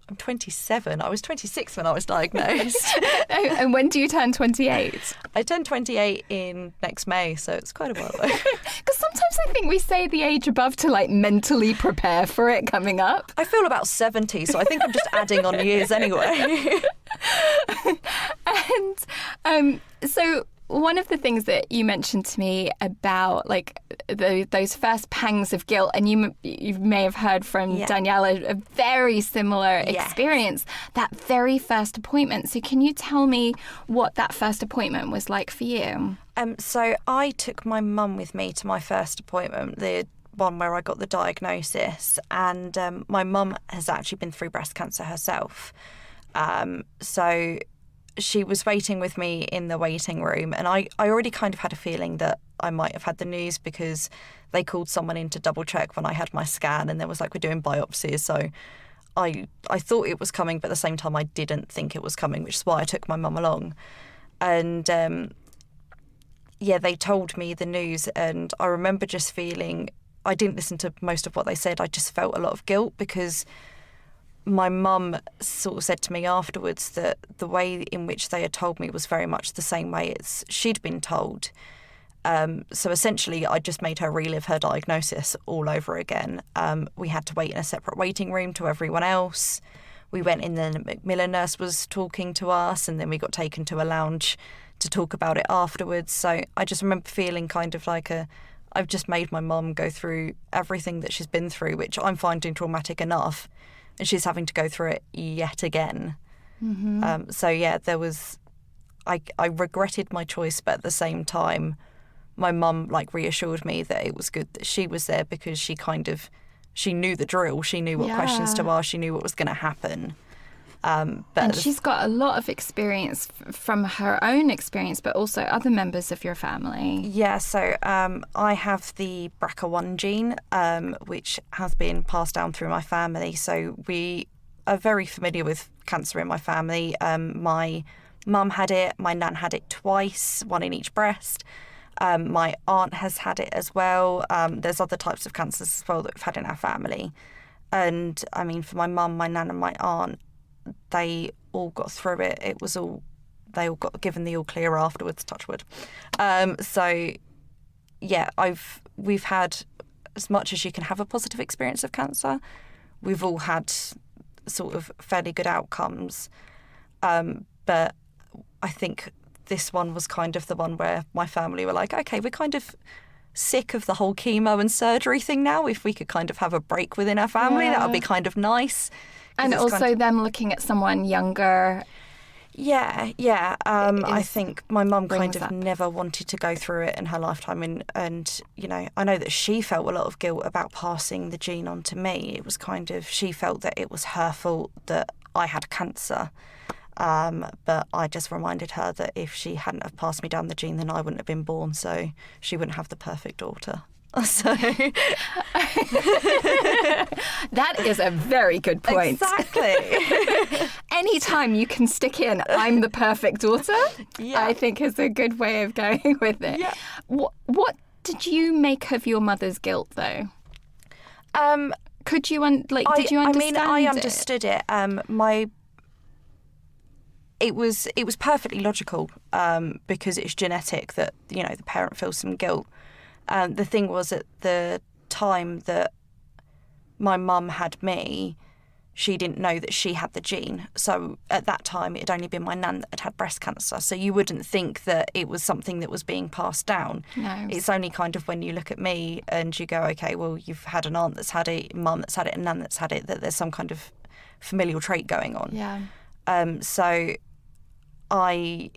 I'm 27. I was 26 when I was diagnosed. And when do you turn 28? I turn 28 in next May, so it's quite a while away. Because sometimes I think we say the age above to mentally prepare for it coming up. I feel about 70, so I think I'm just adding on years anyway. And so one of the things that you mentioned to me about those first pangs of guilt, and you may have heard from Daniella a very similar experience, that very first appointment. So can you tell me what that first appointment was like for you? So I took my mum with me to my first appointment, the one where I got the diagnosis, and my mum has actually been through breast cancer herself. So she was waiting with me in the waiting room, and I already kind of had a feeling that I might have had the news because they called someone in to double check when I had my scan, and there was we're doing biopsies. So I thought it was coming, but at the same time I didn't think it was coming, which is why I took my mum along. And they told me the news, and I remember just feeling, I didn't listen to most of what they said. I just felt a lot of guilt because my mum sort of said to me afterwards that the way in which they had told me was very much the same way as she'd been told. So essentially, I just made her relive her diagnosis all over again. We had to wait in a separate waiting room to everyone else. We went in, the Macmillan nurse was talking to us, and then we got taken to a lounge to talk about it afterwards. So I just remember feeling kind of I've just made my mum go through everything that she's been through, which I'm finding traumatic enough, and she's having to go through it yet again. Mm-hmm. There was, I regretted my choice, but at the same time, my mum like reassured me that it was good that she was there, because she knew the drill. She knew what questions to ask. She knew what was going to happen. But And she's got a lot of experience from her own experience, but also other members of your family. Yeah, so I have the BRCA1 gene, which has been passed down through my family. So we are very familiar with cancer in my family. My mum had it, my nan had it twice, one in each breast. My aunt has had it as well. There's other types of cancers as well that we've had in our family. And I mean, for my mum, my nan and my aunt, they all got through it. They all got given the all clear afterwards, touch wood. So yeah, we've had, as much as you can have a positive experience of cancer, we've all had sort of fairly good outcomes. But I think this one was kind of the one where my family were like, okay, we're kind of sick of the whole chemo and surgery thing now. If we could kind of have a break within our family, that would be kind of nice. And also them looking at someone younger. Yeah. I think my mum kind of never wanted to go through it in her lifetime. And, you know, I know that she felt a lot of guilt about passing the gene on to me. It was kind of, she felt that it was her fault that I had cancer. But I just reminded her that if she hadn't have passed me down the gene, then I wouldn't have been born. So she wouldn't have the perfect daughter. So that is a very good point. Exactly. Anytime you can stick in, I'm the perfect daughter, I think is a good way of going with it. Yeah. What did you make of your mother's guilt, though? Could you did you understand I mean, I understood it. It was perfectly logical, because it's genetic that, you know, the parent feels some guilt. The thing was, at the time that my mum had me, she didn't know that she had the gene. So at that time, it had only been my nan that had breast cancer. So you wouldn't think that it was something that was being passed down. No. It's only kind of when you look at me and you go, okay, well, you've had an aunt that's had it, mum that's had it, and nan that's had it, that there's some kind of familial trait going on. Yeah. So I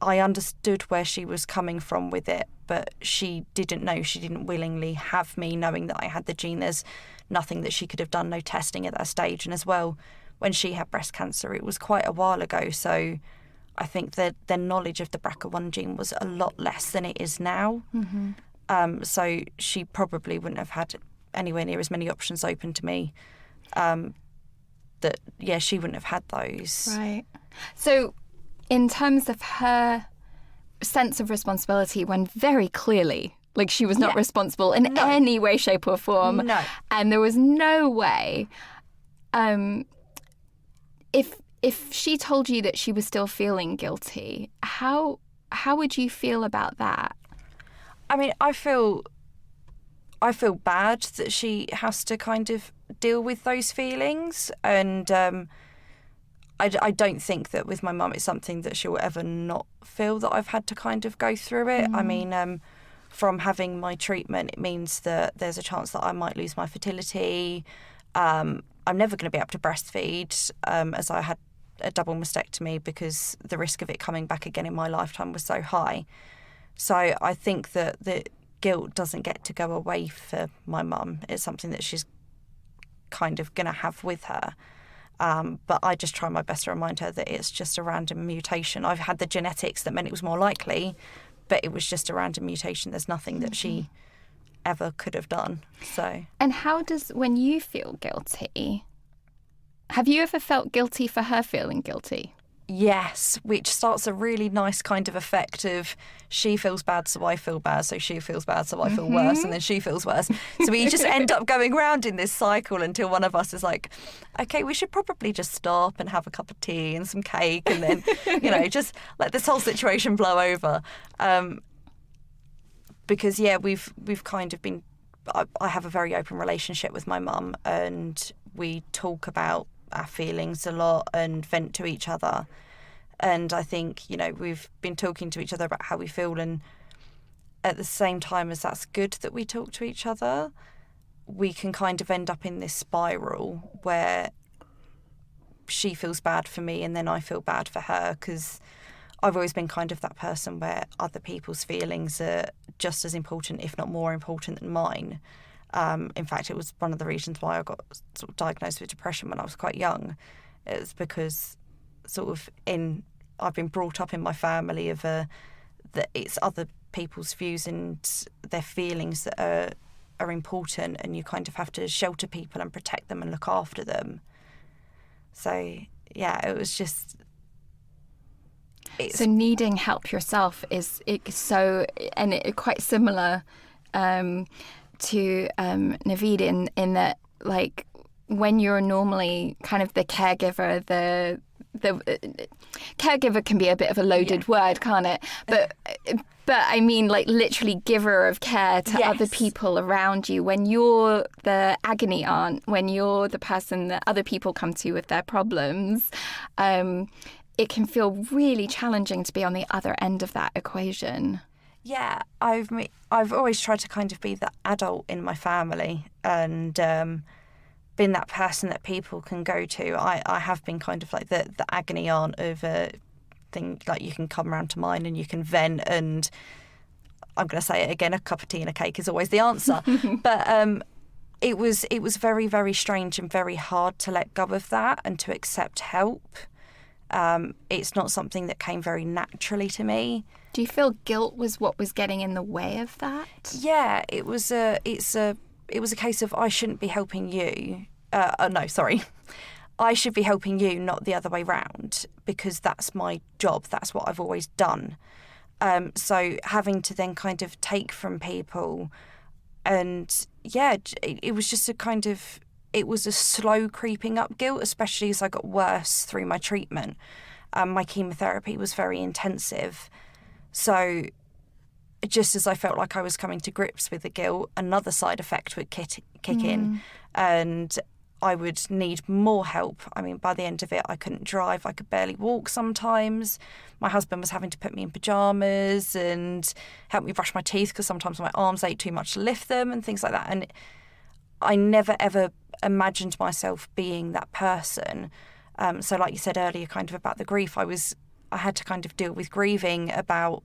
understood where she was coming from with it, but she didn't know. She didn't willingly have me knowing that I had the gene. There's nothing that she could have done, no testing at that stage. And as well, when she had breast cancer, it was quite a while ago. So I think that their knowledge of the BRCA1 gene was a lot less than it is now. Mm-hmm. So she probably wouldn't have had anywhere near as many options open to me. She wouldn't have had those. Right. So in terms of her sense of responsibility, when very clearly, like, she was not responsible in any way, shape or form. No. And there was no way, if she told you that she was still feeling guilty, how would you feel about that? I mean, I feel bad that she has to kind of deal with those feelings, and I don't think that with my mum it's something that she'll ever not feel that I've had to kind of go through it. I mean, from having my treatment, it means that there's a chance that I might lose my fertility. I'm never going to be able to breastfeed, as I had a double mastectomy, because the risk of it coming back again in my lifetime was so high. So I think that the guilt doesn't get to go away for my mum. It's something that she's kind of going to have with her. But I just try my best to remind her that it's just a random mutation. I've had the genetics that meant it was more likely, but it was just a random mutation. There's nothing that she ever could have done. So. And how does, when you feel guilty, have you ever felt guilty for her feeling guilty? Yes, which starts a really nice kind of effect of she feels bad, so I feel bad, so she feels bad, so I feel worse, and then she feels worse. So we just end up going round in this cycle until one of us is like, okay, we should probably just stop and have a cup of tea and some cake, and then, you know, just let this whole situation blow over. Because, yeah, we've kind of been, I have a very open relationship with my mum, and we talk about our feelings a lot and vent to each other. And I think, you know, we've been talking to each other about how we feel, and at the same time as that's good that we talk to each other, we can kind of end up in this spiral where she feels bad for me and then I feel bad for her, because I've always been kind of that person where other people's feelings are just as important, if not more important than mine. In fact, it was one of the reasons why I got sort of diagnosed with depression when I was quite young. It's because I've been brought up in my family that it's other people's views and their feelings that are important, and you kind of have to shelter people and protect them and look after them. So yeah, it was just. So needing help yourself is quite similar to Naveed in that, like, when you're normally kind of the caregiver, the caregiver can be a bit of a loaded word, can't it? But I mean, like, literally giver of care to other people around you. When you're the agony aunt, when you're the person that other people come to with their problems, it can feel really challenging to be on the other end of that equation. Yeah, I've always tried to kind of be the adult in my family and been that person that people can go to. I have been kind of like the agony aunt of a thing, like, you can come around to mine and you can vent, and I'm going to say it again, a cup of tea and a cake is always the answer. But it was very, very strange and very hard to let go of that and to accept help. It's not something that came very naturally to me. Do you feel guilt was what was getting in the way of that? Yeah, it was a case of I shouldn't be helping you. I should be helping you, not the other way round, because that's my job. That's what I've always done. So having to then kind of take from people, and yeah, it was just it was a slow creeping up guilt, especially as I got worse through my treatment. My chemotherapy was very intensive. So just as I felt like I was coming to grips with the guilt, another side effect would kick in, and I would need more help. I mean, by the end of it, I couldn't drive. I could barely walk sometimes. My husband was having to put me in pyjamas and help me brush my teeth because sometimes my arms ached too much to lift them and things like that. And I never, ever imagined myself being that person. So like you said earlier, kind of about the grief, I had to kind of deal with grieving about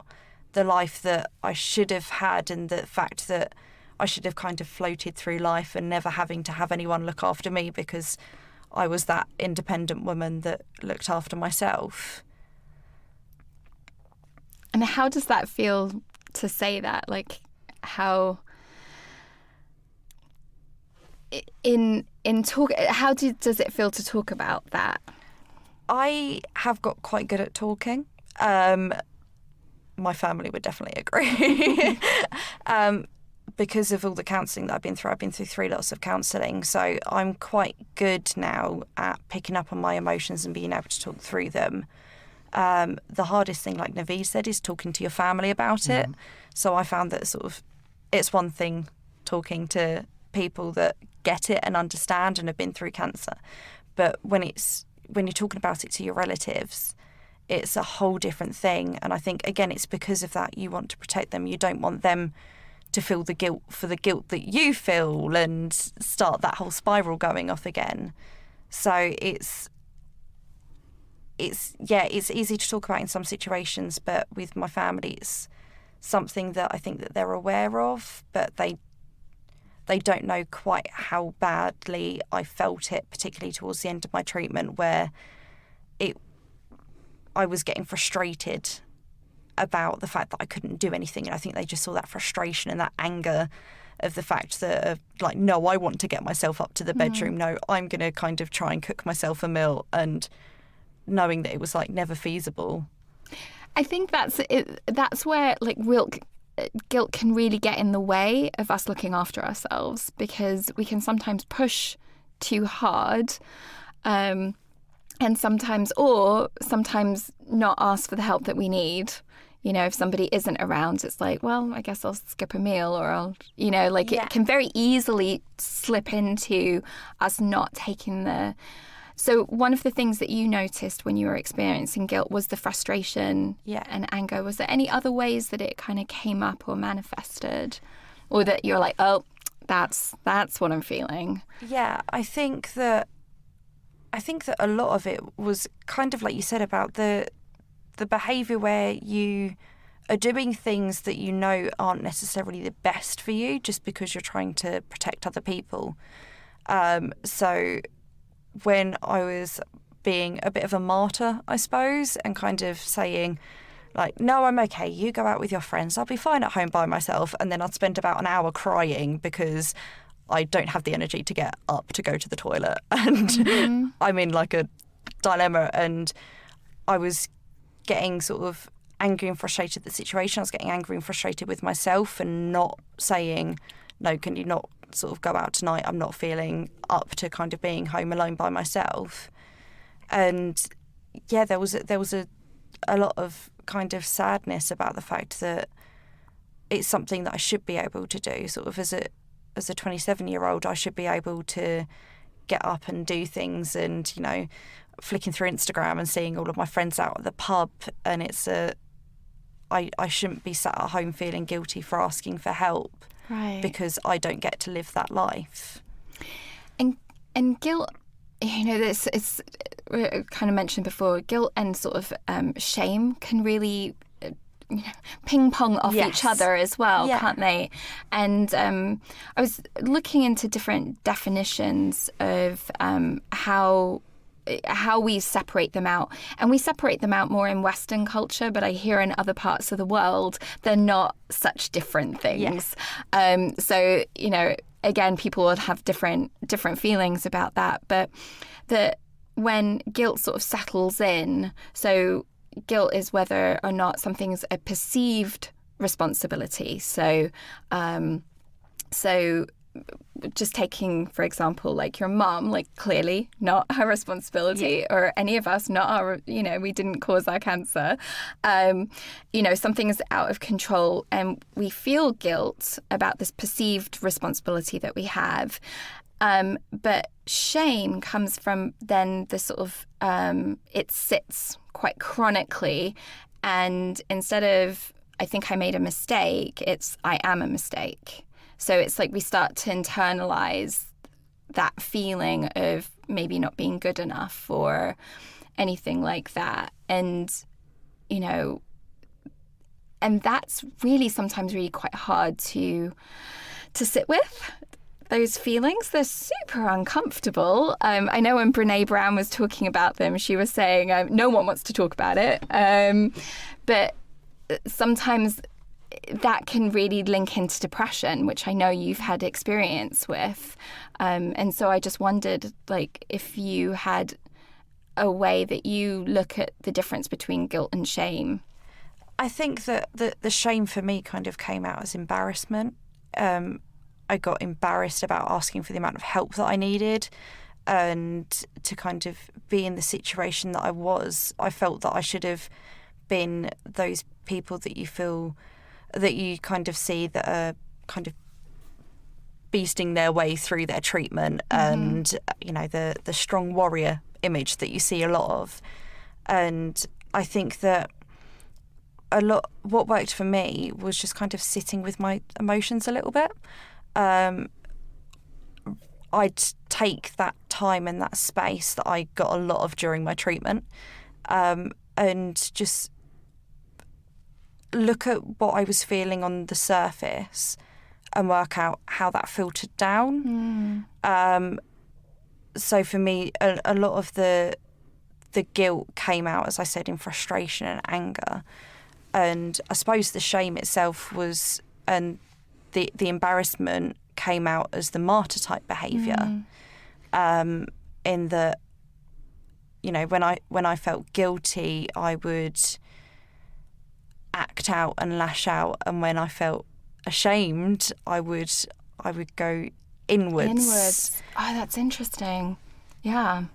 the life that I should have had, and the fact that I should have kind of floated through life and never having to have anyone look after me because I was that independent woman that looked after myself. And how does that feel to say that? Like, how does it feel to talk about that? I have got quite good at talking. My family would definitely agree. Because of all the counselling that I've been through 3 lots of counselling. So I'm quite good now at picking up on my emotions and being able to talk through them. The hardest thing, like Naveed said, is talking to your family about it. So I found that it's one thing talking to people that get it and understand and have been through cancer. But when you're talking about it to your relatives, it's a whole different thing. And I think, again, it's because of that. You want to protect them. You don't want them to feel the guilt for the guilt that you feel and start that whole spiral going off again. So it's easy to talk about in some situations, but with my family, it's something that I think that they're aware of, but they don't know quite how badly I felt it, particularly towards the end of my treatment, where I was getting frustrated about the fact that I couldn't do anything. And I think they just saw that frustration and that anger of the fact that, like, no, I want to get myself up to the bedroom. No, I'm going to kind of try and cook myself a meal, and knowing that it was, like, never feasible. I think that's it. That's where, like, guilt can really get in the way of us looking after ourselves, because we can sometimes push too hard, and sometimes not ask for the help that we need. You know, if somebody isn't around, it's like, well, I guess I'll skip a meal, or I'll, it can very easily slip into us not taking So one of the things that you noticed when you were experiencing guilt was the frustration and anger. Was there any other ways that it kind of came up or manifested, or that you're like, oh, that's what I'm feeling? Yeah, I think that a lot of it was kind of like you said about the behaviour where you are doing things that you know aren't necessarily the best for you just because you're trying to protect other people. So when I was being a bit of a martyr, I suppose, and kind of saying, like, no, I'm okay, you go out with your friends, I'll be fine at home by myself, and then I'd spend about an hour crying because I don't have the energy to get up to go to the toilet, and I'm in like a dilemma, and I was getting sort of angry and frustrated at the situation. I was getting angry and frustrated with myself and not saying, no, can you not sort of go out tonight? I'm not feeling up to kind of being home alone by myself. And yeah, there was a lot of kind of sadness about the fact that it's something that I should be able to do. Sort of as a 27-year-old, I should be able to get up and do things, and, you know, flicking through Instagram and seeing all of my friends out at the pub, and I shouldn't be sat at home feeling guilty for asking for help, Right. because I don't get to live that life. And guilt, you know, this is kind of mentioned before. Guilt and sort of shame can really ping pong off Yes. each other as well, Yeah. can't they? And I was looking into different definitions of how we separate them out. And we separate them out more in Western culture, but I hear in other parts of the world, they're not such different things. So, you know, again, people would have different feelings about that. But when guilt sort of settles in, so guilt is whether or not something's a perceived responsibility. So just taking, for example, like your mum, like clearly not her responsibility, or any of us, not our, you know, we didn't cause our cancer. You know, something is out of control and we feel guilt about this perceived responsibility that we have. But shame comes from then the sort of, it sits quite chronically, and instead of, I think I made a mistake, it's, I am a mistake. So it's like we start to internalize that feeling of maybe not being good enough or anything like that. And, you know, and that's really sometimes really quite hard to sit with. Those feelings, they're super uncomfortable. I know when Brene Brown was talking about them, she was saying no one wants to talk about it. But sometimes that can really link into depression, which I know you've had experience with. And so I just wondered, like, if you had a way that you look at the difference between guilt and shame. I think that the shame for me kind of came out as embarrassment. I got embarrassed about asking for the amount of help that I needed, and to kind of be in the situation that I was. I felt that I should have been those people that you feel, that you kind of see that are kind of beasting their way through their treatment, and, you know, the strong warrior image that you see a lot of. And I think that what worked for me was just kind of sitting with my emotions a little bit. I'd take that time and that space that I got a lot of during my treatment, and just look at what I was feeling on the surface and work out how that filtered down. So for me, a lot of the guilt came out, as I said, in frustration and anger. And I suppose the shame itself was, and the embarrassment came out as the martyr type behaviour. In that, you know, when I felt guilty, I would act out and lash out, and when I felt ashamed, I would go inwards. Oh, that's interesting. Yeah.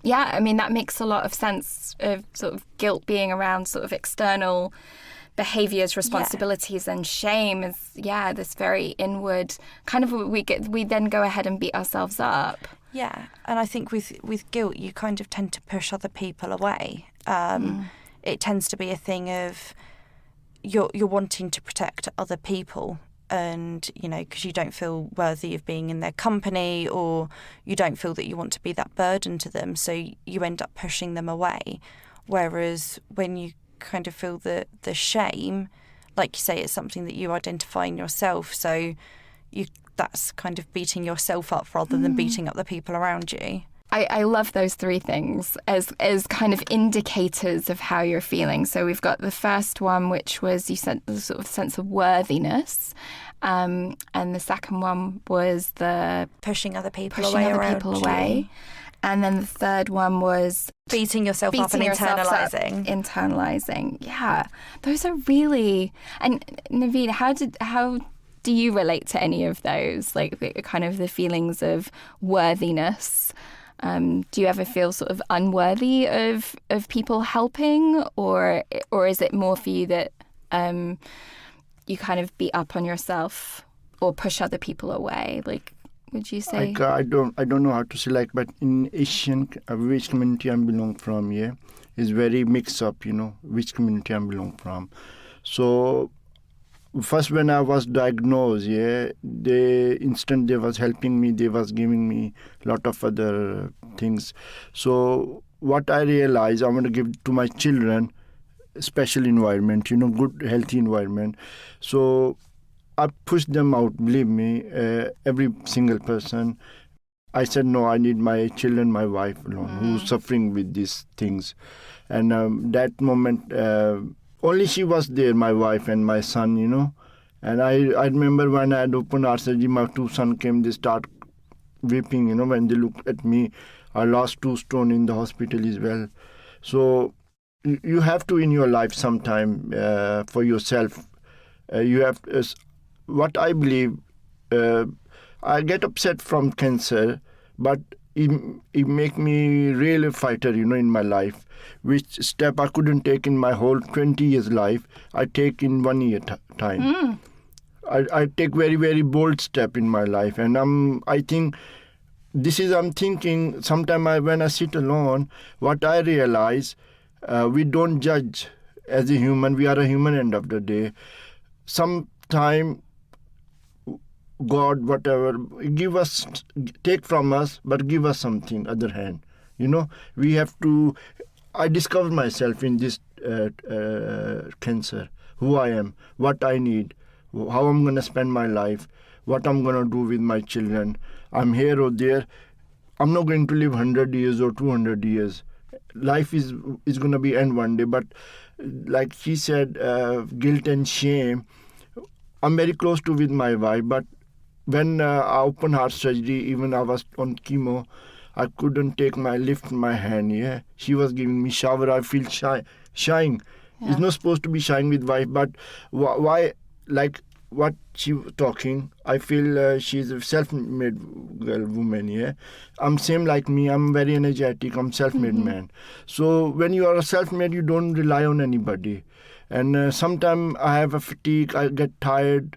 I mean, that makes a lot of sense, of sort of guilt being around sort of external behaviours, responsibilities, and shame is, this very inward kind of, we then go ahead and beat ourselves up. Yeah, and I think with guilt, you kind of tend to push other people away. It tends to be a thing of you're wanting to protect other people, and, you know, because you don't feel worthy of being in their company, or you don't feel that you want to be that burden to them, so you end up pushing them away. Whereas when you kind of feel the shame, like you say, it's something that you identify in yourself. So that's kind of beating yourself up rather than beating up the people around you. I love those three things as kind of indicators of how you're feeling. So we've got the first one, which was, you said, the sort of sense of worthiness. And the second one was the Pushing other people pushing away. other people away. And then the third one was Beating yourself up and internalising. Internalising. Yeah. Those are really... And Naveed, how do you relate to any of those? Like kind of the feelings of worthiness? Do you ever feel sort of unworthy of people helping, or is it more for you that you kind of beat up on yourself or push other people away? Like, would you say? Like, I don't know how to say, like, but in Asian, which community I belong from, yeah, is very mixed up, which community I belong from. So first when I was diagnosed, yeah, they was helping me, they was giving me a lot of other things. So what I realized, I want to give to my children special environment, good healthy environment. So I pushed them out, believe me, every single person. I said, no, I need my children, my wife alone, who's suffering with these things. And that moment, only she was there, my wife and my son, And I remember when I had open heart surgery, my two sons came, they start weeping, when they looked at me. I lost 2 stone in the hospital as well. So you have to in your life sometime for yourself. You have to, what I believe, I get upset from cancer, but it make me really a fighter, in my life. Which step I couldn't take in my whole 20 years life, I take in 1 year time. I take very, very bold step in my life. And I think I'm thinking, sometimes when I sit alone, what I realize, we don't judge as a human. We are a human end of the day. Sometime God, whatever, take from us, but give us something, other hand. We have to... I discovered myself in this cancer, who I am, what I need, how I'm going to spend my life, what I'm going to do with my children. I'm here or there. I'm not going to live 100 years or 200 years. Life is going to be end one day. But like she said, guilt and shame, I'm very close to with my wife. But when I open heart surgery, even I was on chemo, I couldn't lift my hand, yeah. She was giving me shower, I feel shying. Yeah. It's not supposed to be shying with wife, but why, like what she was talking, I feel she's a self-made woman, yeah. I'm same like me, I'm very energetic, I'm self-made man. So when you are self-made, you don't rely on anybody. And sometimes I have a fatigue, I get tired.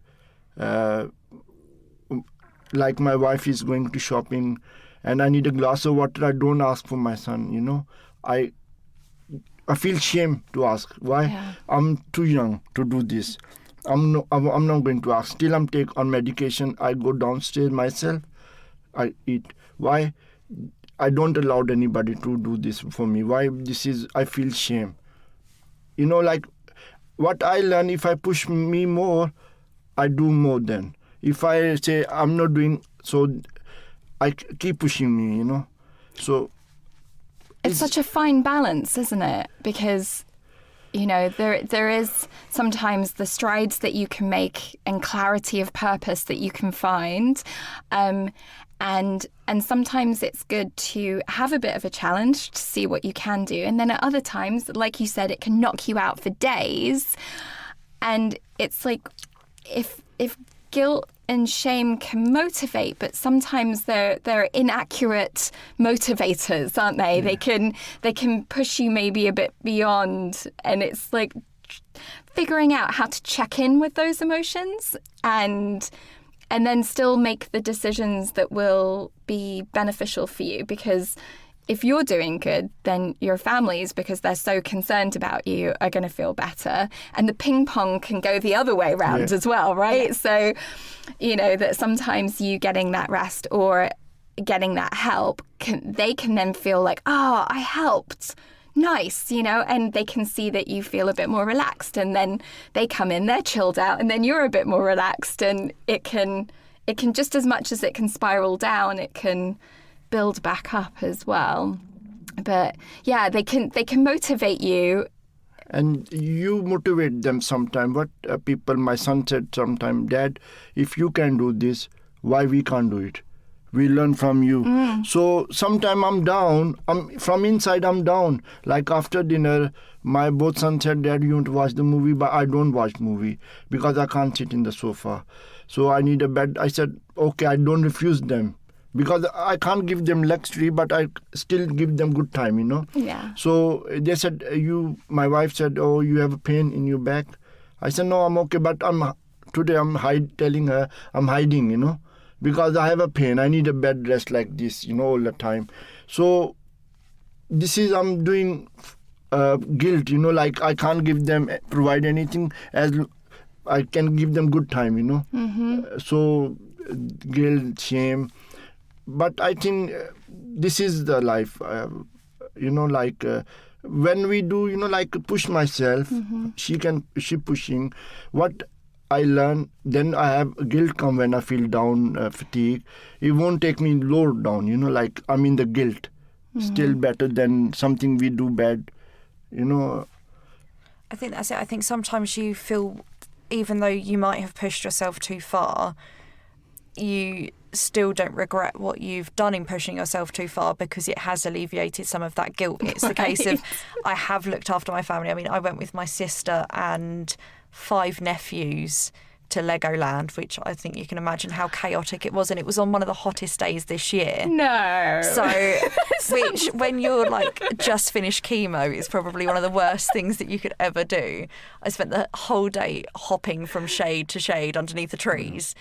Like my wife is going to shopping, and I need a glass of water, I don't ask for my son, I feel shame to ask. Why? Yeah. I'm too young to do this. I'm not going to ask. Still I'm take on medication. I go downstairs myself. I eat. Why? I don't allow anybody to do this for me. Why? I feel shame. Like what I learn, if I push me more, I do more then. If I say I'm not doing, so I keep pushing me, So it's such a fine balance, isn't it? Because, there is sometimes the strides that you can make and clarity of purpose that you can find. And sometimes it's good to have a bit of a challenge to see what you can do. And then at other times, like you said, it can knock you out for days. And it's like, if guilt and shame can motivate, but sometimes they're inaccurate motivators, aren't they? Yeah. They can push you maybe a bit beyond, and it's like figuring out how to check in with those emotions and then still make the decisions that will be beneficial for you. Because if you're doing good, then your families, because they're so concerned about you, are going to feel better. And the ping pong can go the other way around as well, right? Yeah. So, that sometimes you getting that rest or getting that help, they can then feel like, oh, I helped. nice, and they can see that you feel a bit more relaxed, and then they come in, they're chilled out, and then you're a bit more relaxed, and it can just as much as it can spiral down, it can build back up as well. But yeah, they can motivate you. And you motivate them sometimes. What my son said sometime, Dad, if you can do this, why we can't do it? We learn from you. So sometime I'm down. From inside I'm down. Like after dinner, my both sons said, Dad, you want to watch the movie? But I don't watch movie because I can't sit in the sofa. So I need a bed. I said, okay, I don't refuse them. Because I can't give them luxury, but I still give them good time, Yeah. So they said, my wife said, oh, you have a pain in your back. I said, no, I'm okay, but today I'm telling her I'm hiding, because I have a pain. I need a bed rest like this, all the time. So this is, I'm doing guilt, like I can't provide anything as I can give them good time, So guilt, shame. But I think this is the life, when we do, push myself, she pushing. What I learn, then I have guilt come when I feel down, fatigue. It won't take me low down, I'm in the guilt. Still better than something we do bad, I think that's it. I think sometimes you feel, even though you might have pushed yourself too far, you still don't regret what you've done in pushing yourself too far, because it has alleviated some of that guilt. It's the case of, I have looked after my family. I mean, I went with my sister and 5 nephews to Legoland, which I think you can imagine how chaotic it was, and it was on one of the hottest days this year. No. So, which when you're just finished chemo, is probably one of the worst things that you could ever do. I spent the whole day hopping from shade to shade underneath the trees.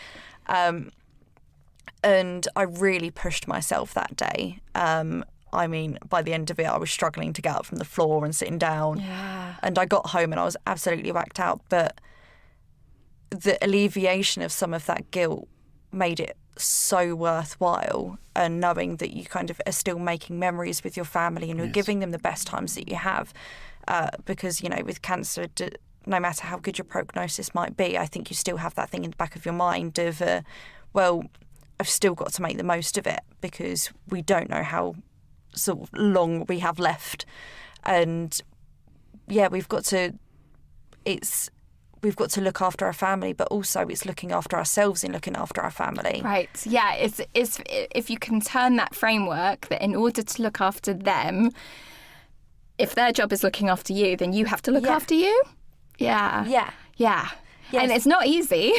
And I really pushed myself that day. I mean, by the end of it, I was struggling to get up from the floor and sitting down. Yeah. And I got home and I was absolutely whacked out. But the alleviation of some of that guilt made it so worthwhile. And knowing that you kind of are still making memories with your family and you're giving them the best times that you have. Because, with cancer, no matter how good your prognosis might be, I think you still have that thing in the back of your mind of, well, I've still got to make the most of it, because we don't know how sort of long we have left. And yeah, we've got to look after our family, but also it's looking after ourselves in looking after our family. Right. Yeah. It's if you can turn that framework that in order to look after them, if their job is looking after you, then you have to look after you. Yeah. Yeah. Yeah. Yes. And it's not easy,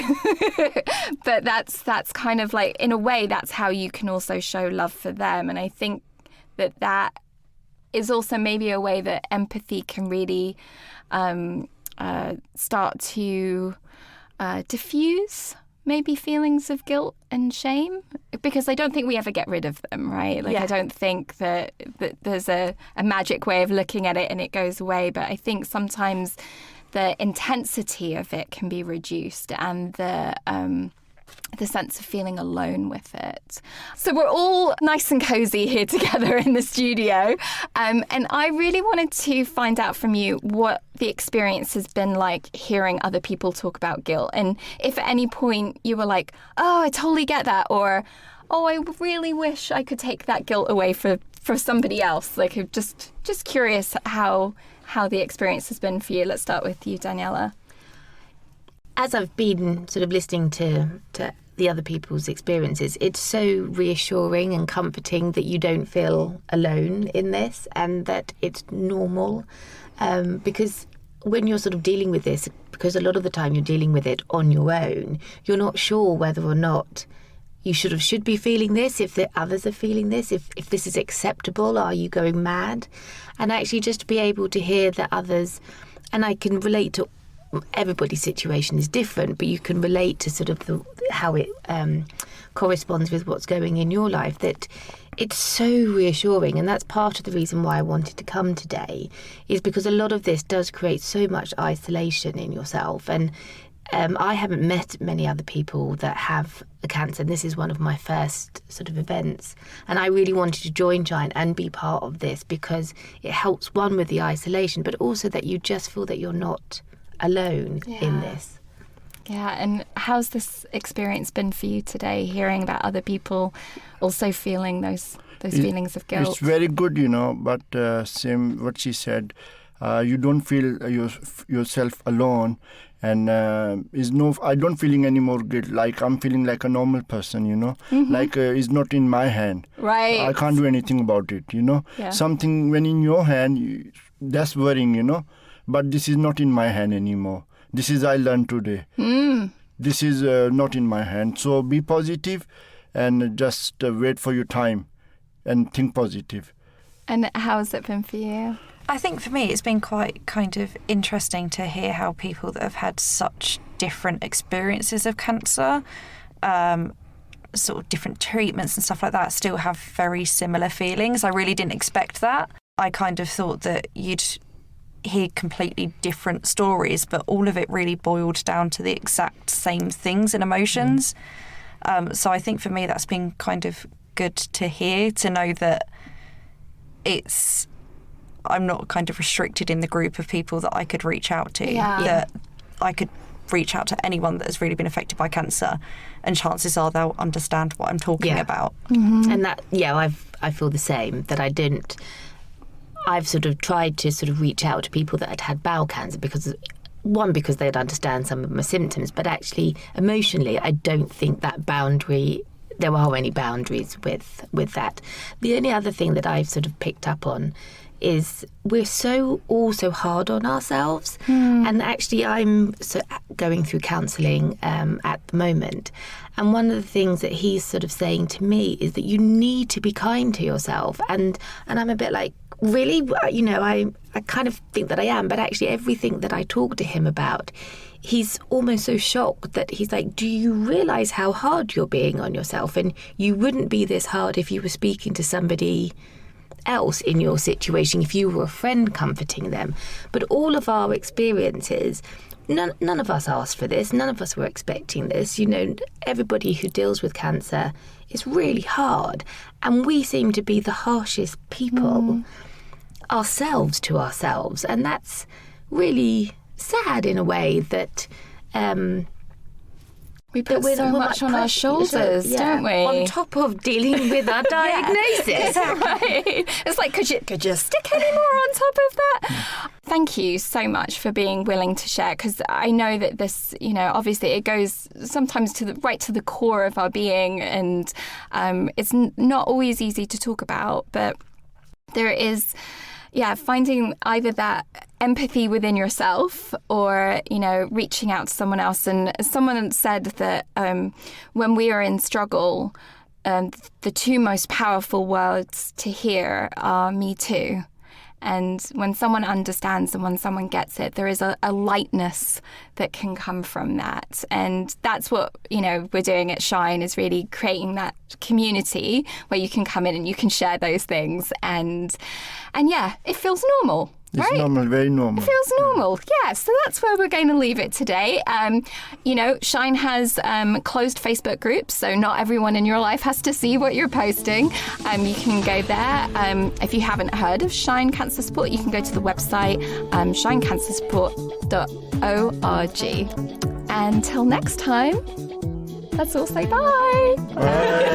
but that's kind of like, in a way, that's how you can also show love for them. And I think that is also maybe a way that empathy can really start to diffuse maybe feelings of guilt and shame, because I don't think we ever get rid of them, right? I don't think that there's a magic way of looking at it and it goes away. But I think sometimes the intensity of it can be reduced, and the sense of feeling alone with it. So we're all nice and cozy here together in the studio. And I really wanted to find out from you what the experience has been like hearing other people talk about guilt. And if at any point you were like, oh, I totally get that, or, oh, I really wish I could take that guilt away for somebody else. Just curious how the experience has been for you. Let's start with you, Daniella. As I've been sort of listening to the other people's experiences, it's so reassuring and comforting that you don't feel alone in this, and that it's normal. Because when you're sort of dealing with this, because a lot of the time you're dealing with it on your own, you're not sure whether or not you should be feeling this, if the others are feeling this, if this is acceptable, are you going mad? And actually just to be able to hear that others, and I can relate to, everybody's situation is different, but you can relate to sort of how it corresponds with what's going in your life, that it's so reassuring. And that's part of the reason why I wanted to come today, is because a lot of this does create so much isolation in yourself. And I haven't met many other people that have a cancer. This is one of my first sort of events. And I really wanted to join Shine and be part of this because it helps, one, with the isolation, but also that you just feel that you're not alone in this. Yeah, and how's this experience been for you today, hearing about other people also feeling those feelings of guilt? It's very good, but same what she said, you don't feel yourself alone. And I don't feeling any more guilt. Like I'm feeling like a normal person, Like it's not in my hand. Right. I can't do anything about it, Yeah. Something when in your hand, that's worrying, But this is not in my hand anymore. This is I learned today. This is not in my hand. So be positive and just wait for your time and think positive. And how has it been for you? I think for me, it's been quite kind of interesting to hear how people that have had such different experiences of cancer, sort of different treatments and stuff like that, still have very similar feelings. I really didn't expect that. I kind of thought that you'd hear completely different stories, but all of it really boiled down to the exact same things and emotions. So I think for me, that's been kind of good to hear, to know that I'm not kind of restricted in the group of people that I could reach out to, that I could reach out to anyone that has really been affected by cancer, and chances are they'll understand what I'm talking about. And that, I feel the same, that I've sort of tried to sort of reach out to people that had bowel cancer because they'd understand some of my symptoms, but actually emotionally, I don't think that there are any boundaries with that. The only other thing that I've sort of picked up on is we're all so hard on ourselves. And actually I'm going through counselling at the moment, and one of the things that he's sort of saying to me is that you need to be kind to yourself, and I'm a bit like, really? I kind of think that I am, but actually everything that I talk to him about, he's almost so shocked that he's like, do you realise how hard you're being on yourself? And you wouldn't be this hard if you were speaking to somebody else in your situation, if you were a friend comforting them. But all of our experiences, none of us asked for this, none of us were expecting this. Everybody who deals with cancer is really hard, and we seem to be the harshest people ourselves to ourselves, and that's really sad in a way that we put so much on our shoulders, don't we? On top of dealing with our diagnosis. Right. It's like, could you stick any more on top of that? Thank you so much for being willing to share, because I know that this, obviously it goes sometimes right to the core of our being, and it's not always easy to talk about, but there is, finding either that empathy within yourself or, reaching out to someone else. And someone said that when we are in struggle, the two most powerful words to hear are "me too." And when someone understands and when someone gets it, there is a lightness that can come from that. And that's what, we're doing at Shine, is really creating that community where you can come in and you can share those things. And it feels normal. It's right? normal, very normal. It feels normal, yeah. So that's where we're going to leave it today. Shine has closed Facebook groups, so not everyone in your life has to see what you're posting. You can go there. If you haven't heard of Shine Cancer Support, you can go to the website shinecancersupport.org. Until next time, let's all say bye. Bye.